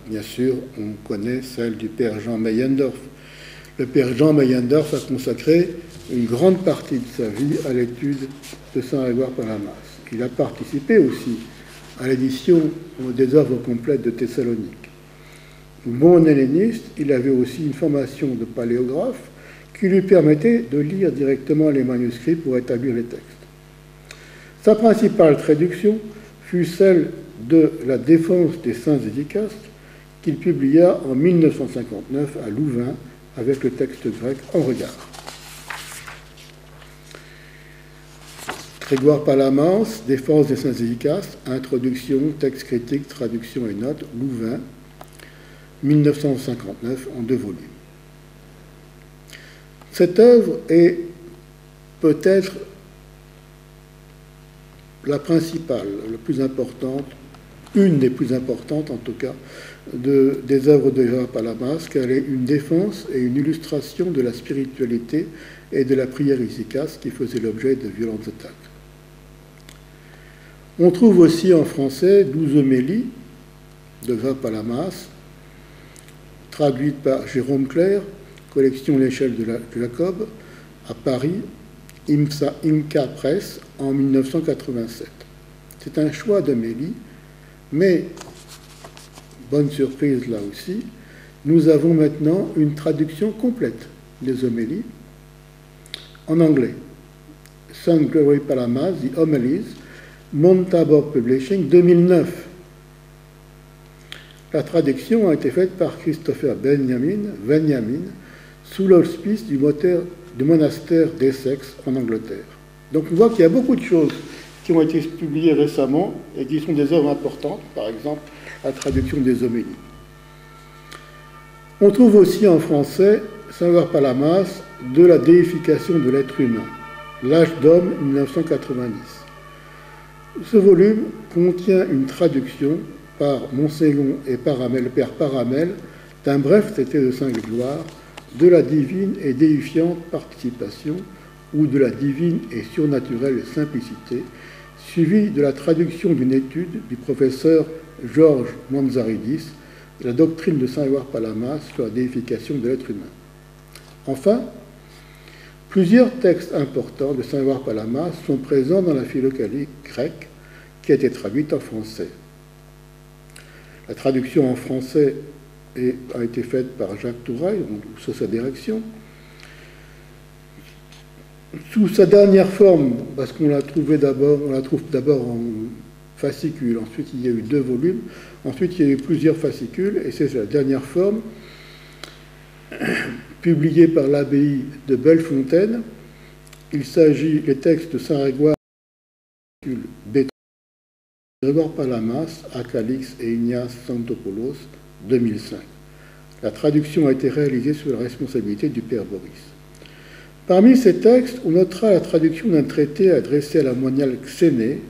[SPEAKER 1] Bien sûr, on connaît celle du père Jean Meyendorff. Le père Jean Meyendorff a consacré une grande partie de sa vie à l'étude de saint Grégoire Palamas. Il a participé aussi à l'édition des œuvres complètes de Thessalonique. Bon helléniste, il avait aussi une formation de paléographe qui lui permettait de lire directement les manuscrits pour établir les textes. Sa principale traduction fut celle de la Défense des saints édicastes qu'il publia en 1959 à Louvain avec le texte grec en regard. Grégoire Palamas, Défense des saints édicastes, introduction, texte critique, traduction et notes, Louvain, 1959, en 2 volumes. Cette œuvre est peut-être la principale, la plus importante, une des plus importantes en tout cas, des œuvres de Grégoire Palamas, car elle est une défense et une illustration de la spiritualité et de la prière efficace qui faisait l'objet de violentes attaques. On trouve aussi en français 12 homélies de Grégoire Palamas, traduites par Jérôme Clair, collection L'échelle de Jacob, à Paris, IMCA Press, en 1987. C'est un choix d'homélie, mais, bonne surprise là aussi, nous avons maintenant une traduction complète des homélies en anglais. St. Gregory Palamas, The Homilies, Mount Tabor Publishing, 2009. La traduction a été faite par Christopher Benjamin, sous l'auspice du monastère d'Essex en Angleterre. Donc on voit qu'il y a beaucoup de choses qui ont été publiées récemment et qui sont des œuvres importantes, par exemple la traduction des homélies. On trouve aussi en français Saint Grégoire Palamas de la déification de l'être humain, L'âge d'homme 1990. Ce volume contient une traduction par Monségon et Père Paramel d'un bref traité de Saint Grégoire de la divine et déifiante participation ou de la divine et surnaturelle simplicité, suivi de la traduction d'une étude du professeur Georges Manzaridis de la doctrine de Saint Grégoire Palamas sur la déification de l'être humain. Enfin, plusieurs textes importants de Saint Grégoire Palamas sont présents dans la Philokalie grecque qui a été traduite en français. La traduction en français a été faite par Jacques Touraille, sous sa direction. Sous sa dernière forme, parce qu'on la trouve d'abord en fascicule, ensuite il y a eu 2 volumes, ensuite il y a eu plusieurs fascicules, et c'est la dernière forme, publiée par l'abbaye de Bellefontaine. Il s'agit des textes de Saint Grégoire, Grégoire Palamas, Acalix et Ignace Santopoulos, 2005. La traduction a été réalisée sous la responsabilité du Père Boris. Parmi ces textes, on notera la traduction d'un traité adressé à la moniale Xéné,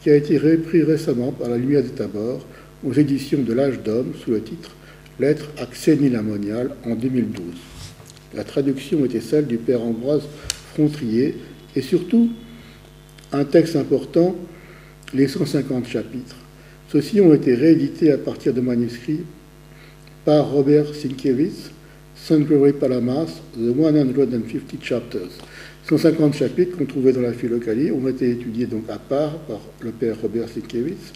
[SPEAKER 1] qui a été repris récemment par la Lumière des Tabors aux éditions de l'Âge d'homme sous le titre Lettre à Xénie la moniale en 2012. La traduction était celle du Père Ambroise Frontrier et surtout un texte important, les 150 chapitres. Ceux-ci ont été réédités à partir de manuscrits par Robert Sienkiewicz, St. Gregory Palamas, The 150 Chapters. 150 chapitres qu'on trouvait dans la Philokalie ont été étudiés donc à part par le père Robert Sienkiewicz,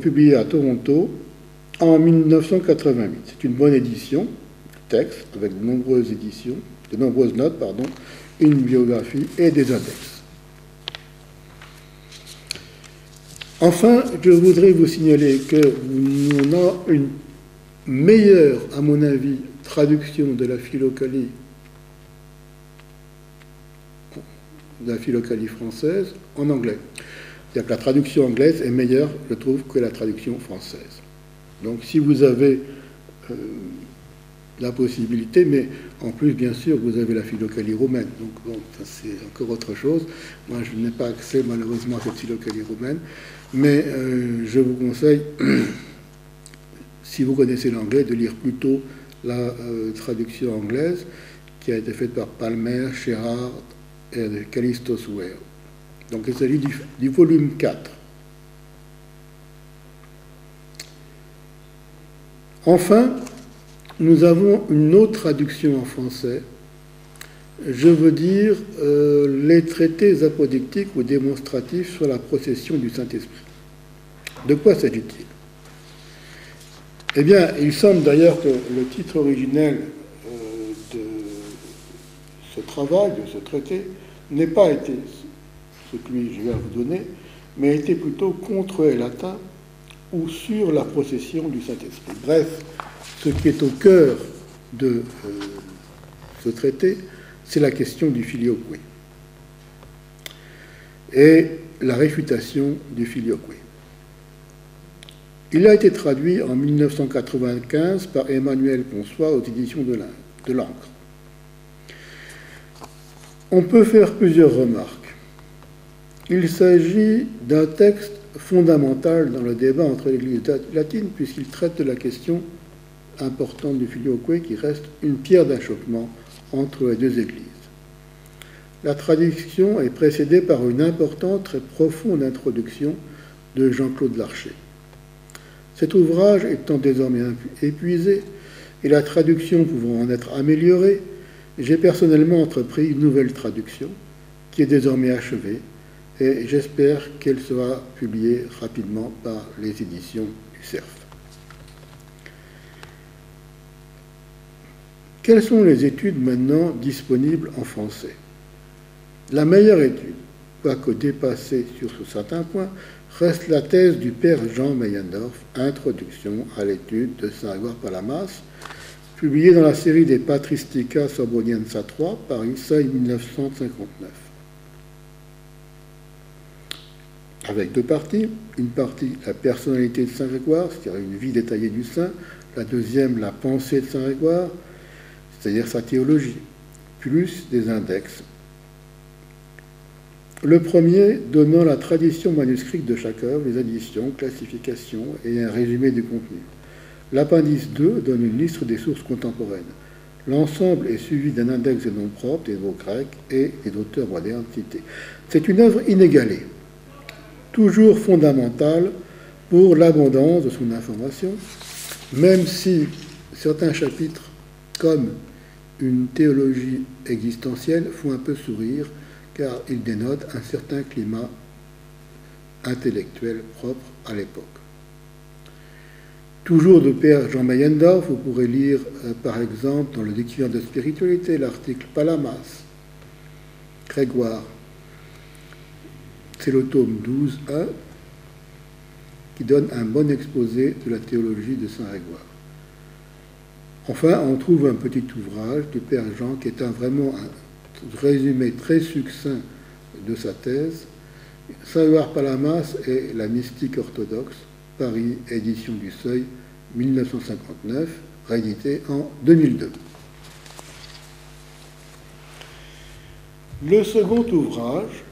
[SPEAKER 1] publié à Toronto en 1988. C'est une bonne édition, texte, avec de nombreuses notes, une biographie et des index. Enfin, je voudrais vous signaler que nous avons une meilleure, à mon avis, traduction de la Philokalie française en anglais. C'est-à-dire que la traduction anglaise est meilleure, je trouve, que la traduction française. Donc si vous avez la possibilité, mais en plus, bien sûr, vous avez la Philokalie roumaine. Donc bon, ça c'est encore autre chose. Moi, je n'ai pas accès, malheureusement, à cette Philokalie roumaine. Mais je vous conseille, si vous connaissez l'anglais, de lire plutôt la traduction anglaise qui a été faite par Palmer, Sherard et Callistos Ware. Donc il s'agit du volume 4. Enfin, nous avons une autre traduction en français. Je veux dire les traités apodictiques ou démonstratifs sur la procession du Saint-Esprit. De quoi s'agit-il? Eh bien, il semble d'ailleurs que le titre originel de ce travail, de ce traité, n'ait pas été ce que je vais vous donner, mais était plutôt contre Elata ou sur la procession du Saint-Esprit. Bref, ce qui est au cœur de ce traité, c'est la question du filioque et la réfutation du filioque. Il a été traduit en 1995 par Emmanuel Ponsois aux éditions de l'Ancre. On peut faire plusieurs remarques. Il s'agit d'un texte fondamental dans le débat entre l'Église latine, puisqu'il traite de la question importante du filioque qui reste une pierre d'achoppement entre les deux Églises. La traduction est précédée par une importante, très profonde introduction de Jean-Claude Larcher. Cet ouvrage étant désormais épuisé et la traduction pouvant en être améliorée, j'ai personnellement entrepris une nouvelle traduction qui est désormais achevée et j'espère qu'elle sera publiée rapidement par les éditions du Cerf. Quelles sont les études maintenant disponibles en français? La meilleure étude, quoique dépassée sur certains points, reste la thèse du père Jean Meyendorff, Introduction à l'étude de Saint Grégoire Palamas, publiée dans la série des Patristica Sorboniensa 3, Paris, Seuil 1959. Avec deux parties. Une partie, la personnalité de Saint Grégoire, c'est-à-dire une vie détaillée du saint. La deuxième, la pensée de Saint Grégoire, c'est-à-dire sa théologie, plus des index. Le premier donnant la tradition manuscrite de chaque œuvre, les additions, classifications et un résumé du contenu. L'appendice 2 donne une liste des sources contemporaines. L'ensemble est suivi d'un index de noms propres, des mots grecs et des auteurs modernes cités. C'est une œuvre inégalée, toujours fondamentale pour l'abondance de son information, même si certains chapitres, comme une théologie existentielle, font un peu sourire, car ils dénotent un certain climat intellectuel propre à l'époque. Toujours de père Jean Meyendorff, vous pourrez lire par exemple dans le Dictionnaire de spiritualité l'article Palamas, Grégoire. C'est le tome 12.1 qui donne un bon exposé de la théologie de Saint Grégoire. Enfin, on trouve un petit ouvrage du père Jean qui est vraiment un résumé très succinct de sa thèse, Saint Grégoire Palamas et la mystique orthodoxe, Paris, édition du Seuil, 1959, réédité en 2002. Le second ouvrage,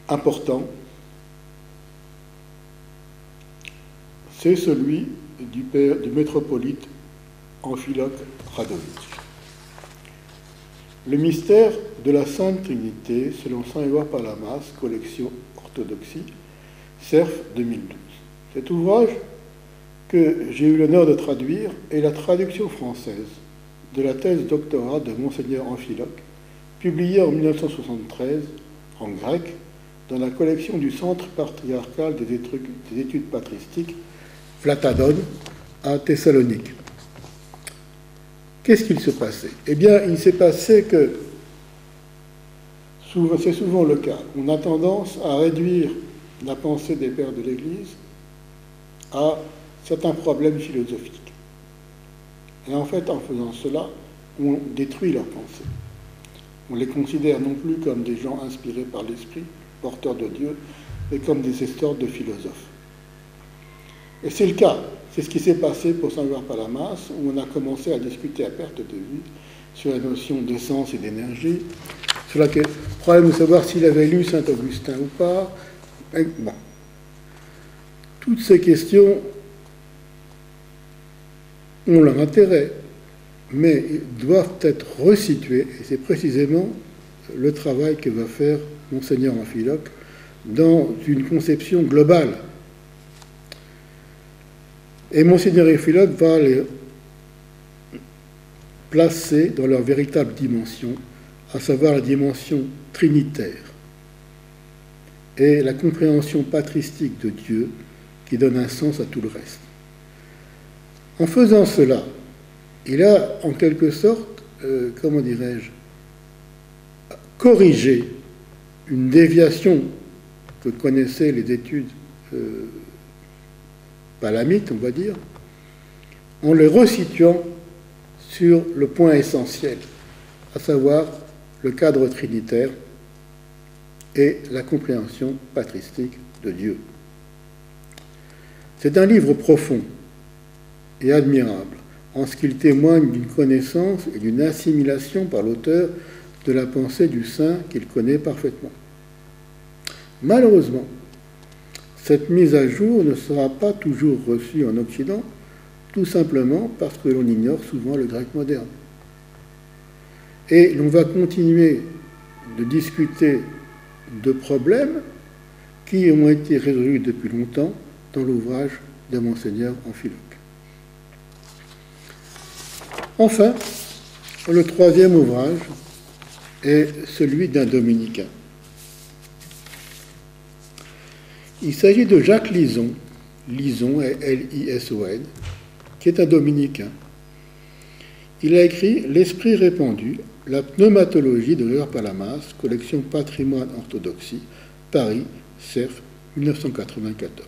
[SPEAKER 1] important, c'est celui du métropolite Amphiloque Radovitch. Le mystère de la Sainte Trinité, selon Saint Grégoire Palamas, collection Orthodoxie, Cerf 2012. Cet ouvrage, que j'ai eu l'honneur de traduire, est la traduction française de la thèse doctorat de Monseigneur Amphiloque, publiée en 1973 en grec dans la collection du Centre patriarcal des études patristiques, Flatadon, à Thessalonique. Qu'est-ce qu'il se passait? Eh bien, il s'est passé que, c'est souvent le cas, on a tendance à réduire la pensée des pères de l'Église à certains problèmes philosophiques. Et en fait, en faisant cela, on détruit leur pensée. On les considère non plus comme des gens inspirés par l'Esprit, porteurs de Dieu, mais comme des escortes de philosophes. Et c'est le cas. C'est ce qui s'est passé pour Saint Grégoire Palamas, où on a commencé à discuter à perte de vue sur la notion d'essence et d'énergie, sur le problème de savoir s'il avait lu Saint Augustin ou pas. Et bon. Toutes ces questions ont leur intérêt, mais doivent être resituées, et c'est précisément le travail que va faire Monseigneur Amphiloque dans une conception globale. Et Monseigneur Amphiloque va les placer dans leur véritable dimension, à savoir la dimension trinitaire et la compréhension patristique de Dieu qui donne un sens à tout le reste. En faisant cela, il a en quelque sorte, comment dirais-je, corrigé une déviation que connaissaient les études palamites, on va dire, en le resituant sur le point essentiel, à savoir le cadre trinitaire et la compréhension patristique de Dieu. C'est un livre profond et admirable en ce qu'il témoigne d'une connaissance et d'une assimilation par l'auteur de la pensée du saint qu'il connaît parfaitement. Malheureusement, cette mise à jour ne sera pas toujours reçue en Occident, tout simplement parce que l'on ignore souvent le grec moderne. Et l'on va continuer de discuter de problèmes qui ont été résolus depuis longtemps dans l'ouvrage de Monseigneur Amphiloque. Enfin, le troisième ouvrage est celui d'un dominicain. Il s'agit de Jacques Lison, Lison, L-I-S-O-N, qui est un dominicain. Il a écrit L'Esprit répandu, la pneumatologie de Gérard Palamas, collection Patrimoine Orthodoxie, Paris, Cerf, 1994.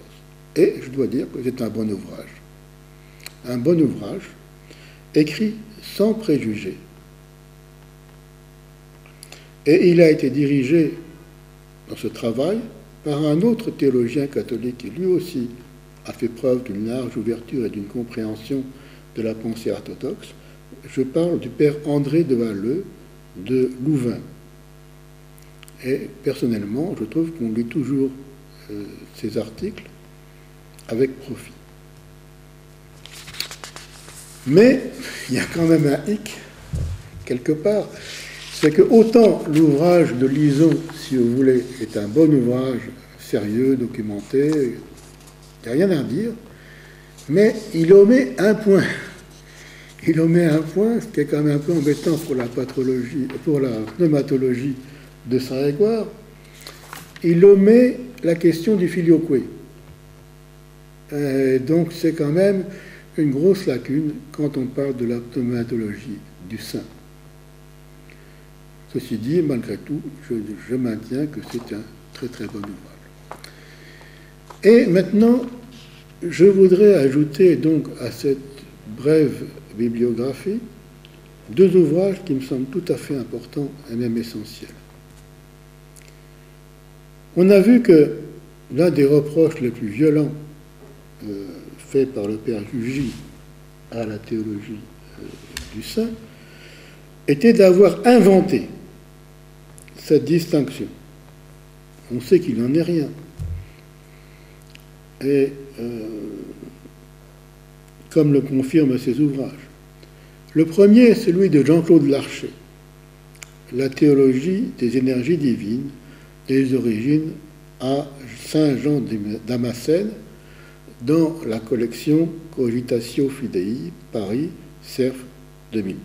[SPEAKER 1] Et je dois dire que c'est un bon ouvrage. Un bon ouvrage, écrit sans préjugés. Et il a été dirigé dans ce travail par un autre théologien catholique qui lui aussi a fait preuve d'une large ouverture et d'une compréhension de la pensée orthodoxe. Je parle du père André de Valleux de Louvain. Et personnellement, je trouve qu'on lit toujours ces articles avec profit. Mais il y a quand même un hic, quelque part, c'est que autant l'ouvrage de Lison, si vous voulez, est un bon ouvrage, sérieux, documenté, il n'y a rien à dire, mais il omet un point. Il omet un point, ce qui est quand même un peu embêtant pour la patrologie, pour la pneumatologie de Saint-Grégoire. Il omet la question du filioque. Donc c'est quand même une grosse lacune quand on parle de la pneumatologie du saint. Ceci dit, malgré tout, je maintiens que c'est un très très bon ouvrage. Et maintenant, je voudrais ajouter donc à cette brève bibliographie deux ouvrages qui me semblent tout à fait importants et même essentiels. On a vu que l'un des reproches les plus violents faits par le père Jugy à la théologie du saint était d'avoir inventé cette distinction. On sait qu'il n'en est rien. Et comme le confirment ses ouvrages. Le premier est celui de Jean-Claude Larcher, La théologie des énergies divines, des origines à Saint-Jean Damascène, dans la collection Cogitatio Fidei, Paris, Cerf, 2010.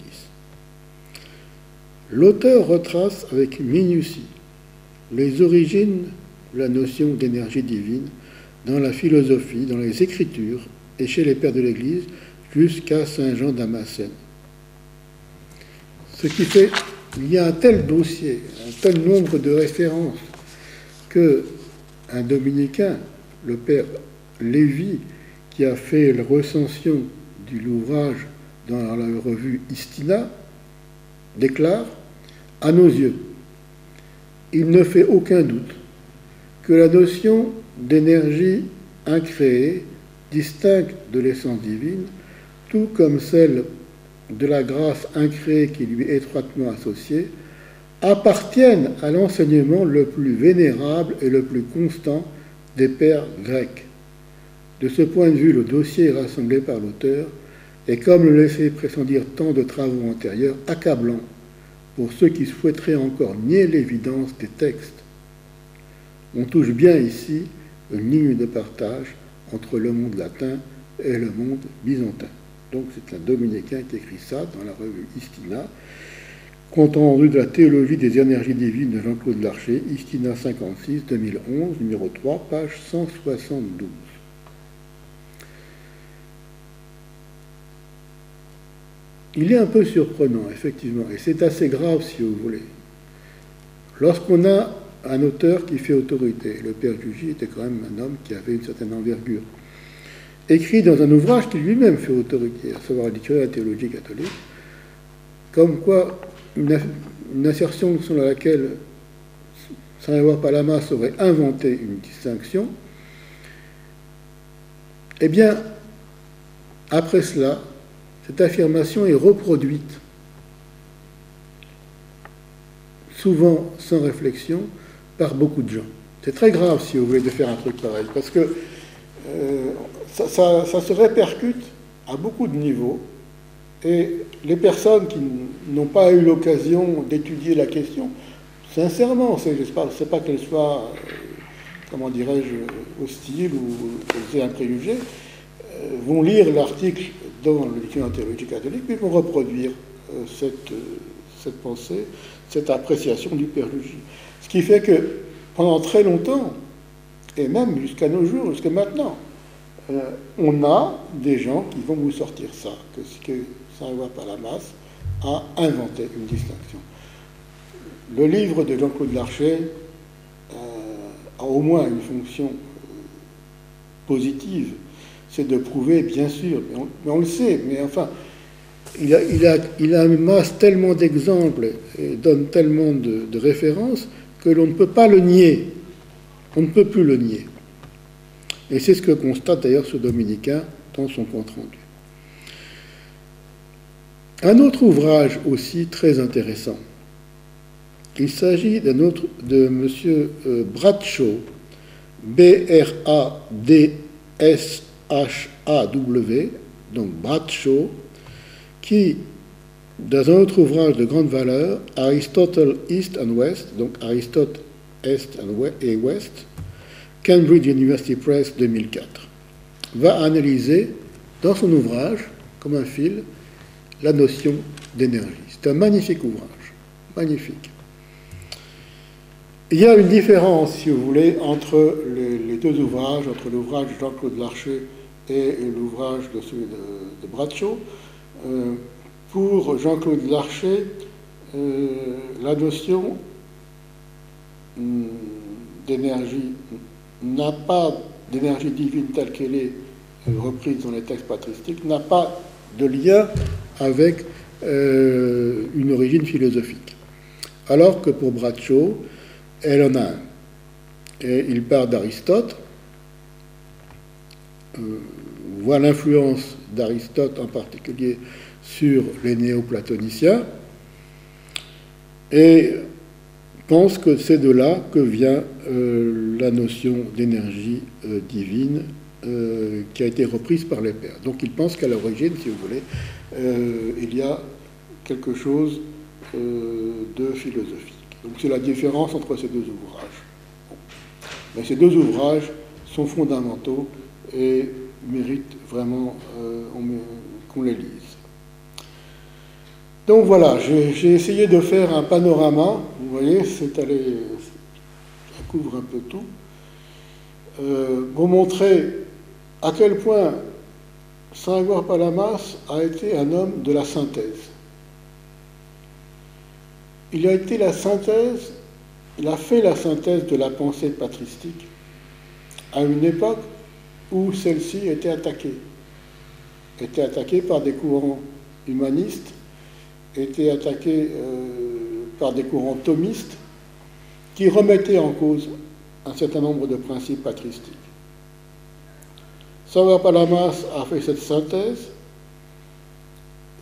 [SPEAKER 1] L'auteur retrace avec minutie les origines de la notion d'énergie divine dans la philosophie, dans les Écritures et chez les pères de l'Église jusqu'à Saint Jean Damascène. Ce qui fait qu'il y a un tel dossier, un tel nombre de références qu'un dominicain, le père Lévy, qui a fait la recension de l'ouvrage dans la revue Istina, déclare « À nos yeux, il ne fait aucun doute que la notion d'énergie incréée, distincte de l'essence divine, tout comme celle de la grâce incréée qui lui est étroitement associée, appartiennent à l'enseignement le plus vénérable et le plus constant des pères grecs. De ce point de vue, le dossier rassemblé par l'auteur est, comme le laissaient pressentir tant de travaux antérieurs, accablant pour ceux qui souhaiteraient encore nier l'évidence des textes. On touche bien ici une ligne de partage entre le monde latin et le monde byzantin. Donc c'est un dominicain qui écrit ça dans la revue Istina, compte rendu de la théologie des énergies divines de Jean-Claude Larcher, Istina 56, 2011, numéro 3, page 172. il est un peu surprenant, effectivement, et c'est assez grave, si vous voulez. Lorsqu'on a un auteur qui fait autorité, le père Jugy était quand même un homme qui avait une certaine envergure, écrit dans un ouvrage qui lui-même fait autorité, à savoir le Dictionnaire de la théologie catholique, comme quoi une assertion selon laquelle Saint Grégoire Palamas aurait inventé une distinction, eh bien, après cela, cette affirmation est reproduite, souvent sans réflexion, par beaucoup de gens. C'est très grave, si vous voulez, de faire un truc pareil, parce que ça se répercute à beaucoup de niveaux, et les personnes qui n'ont pas eu l'occasion d'étudier la question, sincèrement, c'est pas qu'elles soient, comment dirais-je, hostiles ou qu'elles aient un préjugé, vont lire l'article dans le Dictionnaire de théologie catholique, puis vont reproduire cette pensée, cette appréciation du père Jugy. Ce qui fait que pendant très longtemps, et même jusqu'à nos jours, jusqu'à maintenant, on a des gens qui vont vous sortir ça, que Saint Grégoire Palamas a inventé une distinction. Le livre de Jean-Claude Larcher a au moins une fonction positive, c'est de prouver, bien sûr, mais on le sait, mais enfin, il amasse tellement d'exemples et donne tellement de références que l'on ne peut pas le nier. On ne peut plus le nier. Et c'est ce que constate d'ailleurs ce dominicain dans son compte-rendu. Un autre ouvrage aussi très intéressant. Il s'agit d'un autre de M. Bradshaw, B-R-A-D-S-H-A-W, donc Bradshaw, qui, dans un autre ouvrage de grande valeur, Aristotle East and West, donc Aristote Est et Ouest, Cambridge University Press 2004, va analyser dans son ouvrage, comme un fil, la notion d'énergie. C'est un magnifique ouvrage, magnifique. Il y a une différence, si vous voulez, entre les deux ouvrages, entre l'ouvrage de Jean-Claude Larcher et l'ouvrage de Bradshaw. Pour Jean-Claude Larcher, la notion d'énergie n'a pas, d'énergie divine telle qu'elle est reprise dans les textes patristiques, n'a pas de lien avec une origine philosophique. Alors que pour Bradshaw, elle en a un. Et il part d'Aristote, voit l'influence d'Aristote en particulier sur les néoplatoniciens, et pense que c'est de là que vient la notion d'énergie divine qui a été reprise par les pères. Donc il pense qu'à l'origine, si vous voulez, il y a quelque chose de philosophique. Donc c'est la différence entre ces deux ouvrages. Bon. Mais ces deux ouvrages sont fondamentaux et méritent vraiment qu'on les lise. Donc voilà, j'ai essayé de faire un panorama, vous voyez, ça couvre un peu tout, pour montrer à quel point Saint Grégoire Palamas a été un homme de la synthèse. Il a été la synthèse, il a fait la synthèse de la pensée patristique à une époque où celle-ci était attaquée par des courants humanistes, était attaquée par des courants thomistes qui remettaient en cause un certain nombre de principes patristiques. Saint Grégoire Palamas a fait cette synthèse,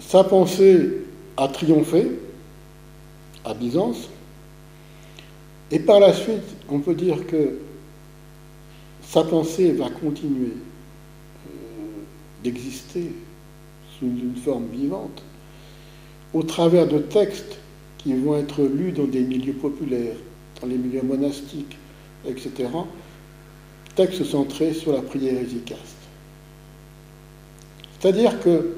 [SPEAKER 1] sa pensée a triomphé à Byzance, et par la suite, on peut dire que sa pensée va continuer d'exister sous une forme vivante, au travers de textes qui vont être lus dans des milieux populaires, dans les milieux monastiques, etc., textes centrés sur la prière hésychaste. C'est-à-dire que,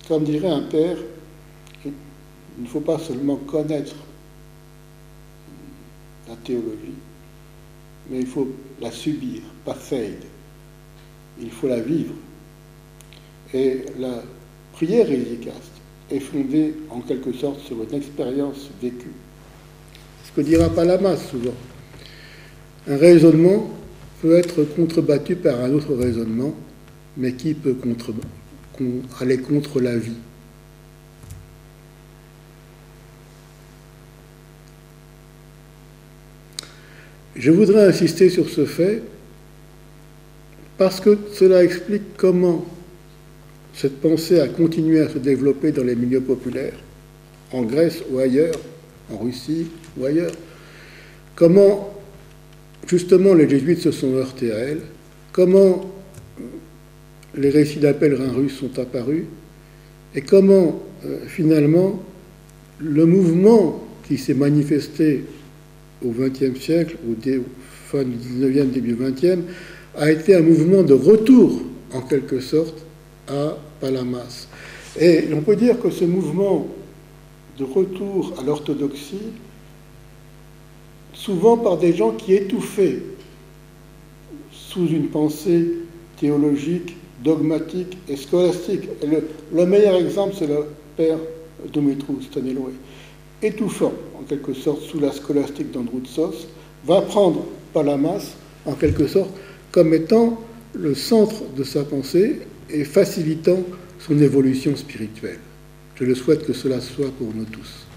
[SPEAKER 1] comme dirait un père, il ne faut pas seulement connaître la théologie, mais il faut la subir, pas faire. Il faut la vivre. Et prière hésychaste est fondée en quelque sorte sur une expérience vécue. Ce que dira Palamas souvent. Un raisonnement peut être contrebattu par un autre raisonnement, mais qui peut aller contre la vie. Je voudrais insister sur ce fait parce que cela explique comment cette pensée a continué à se développer dans les milieux populaires, en Grèce ou ailleurs, en Russie ou ailleurs, comment justement les jésuites se sont heurtés à elle, comment les récits d'un pèlerin russe sont apparus, et comment finalement le mouvement qui s'est manifesté au XXe siècle, fin du XIXe, début XXe, a été un mouvement de retour, en quelque sorte, à Palamas. Et on peut dire que ce mouvement de retour à l'orthodoxie, souvent par des gens qui étouffaient sous une pensée théologique, dogmatique et scolastique. Et le meilleur exemple, c'est le père Dumitru Staniloae, étouffant, en quelque sorte, sous la scolastique d'Androutsos, va prendre Palamas, en quelque sorte, comme étant le centre de sa pensée et facilitant son évolution spirituelle. Je le souhaite que cela soit pour nous tous.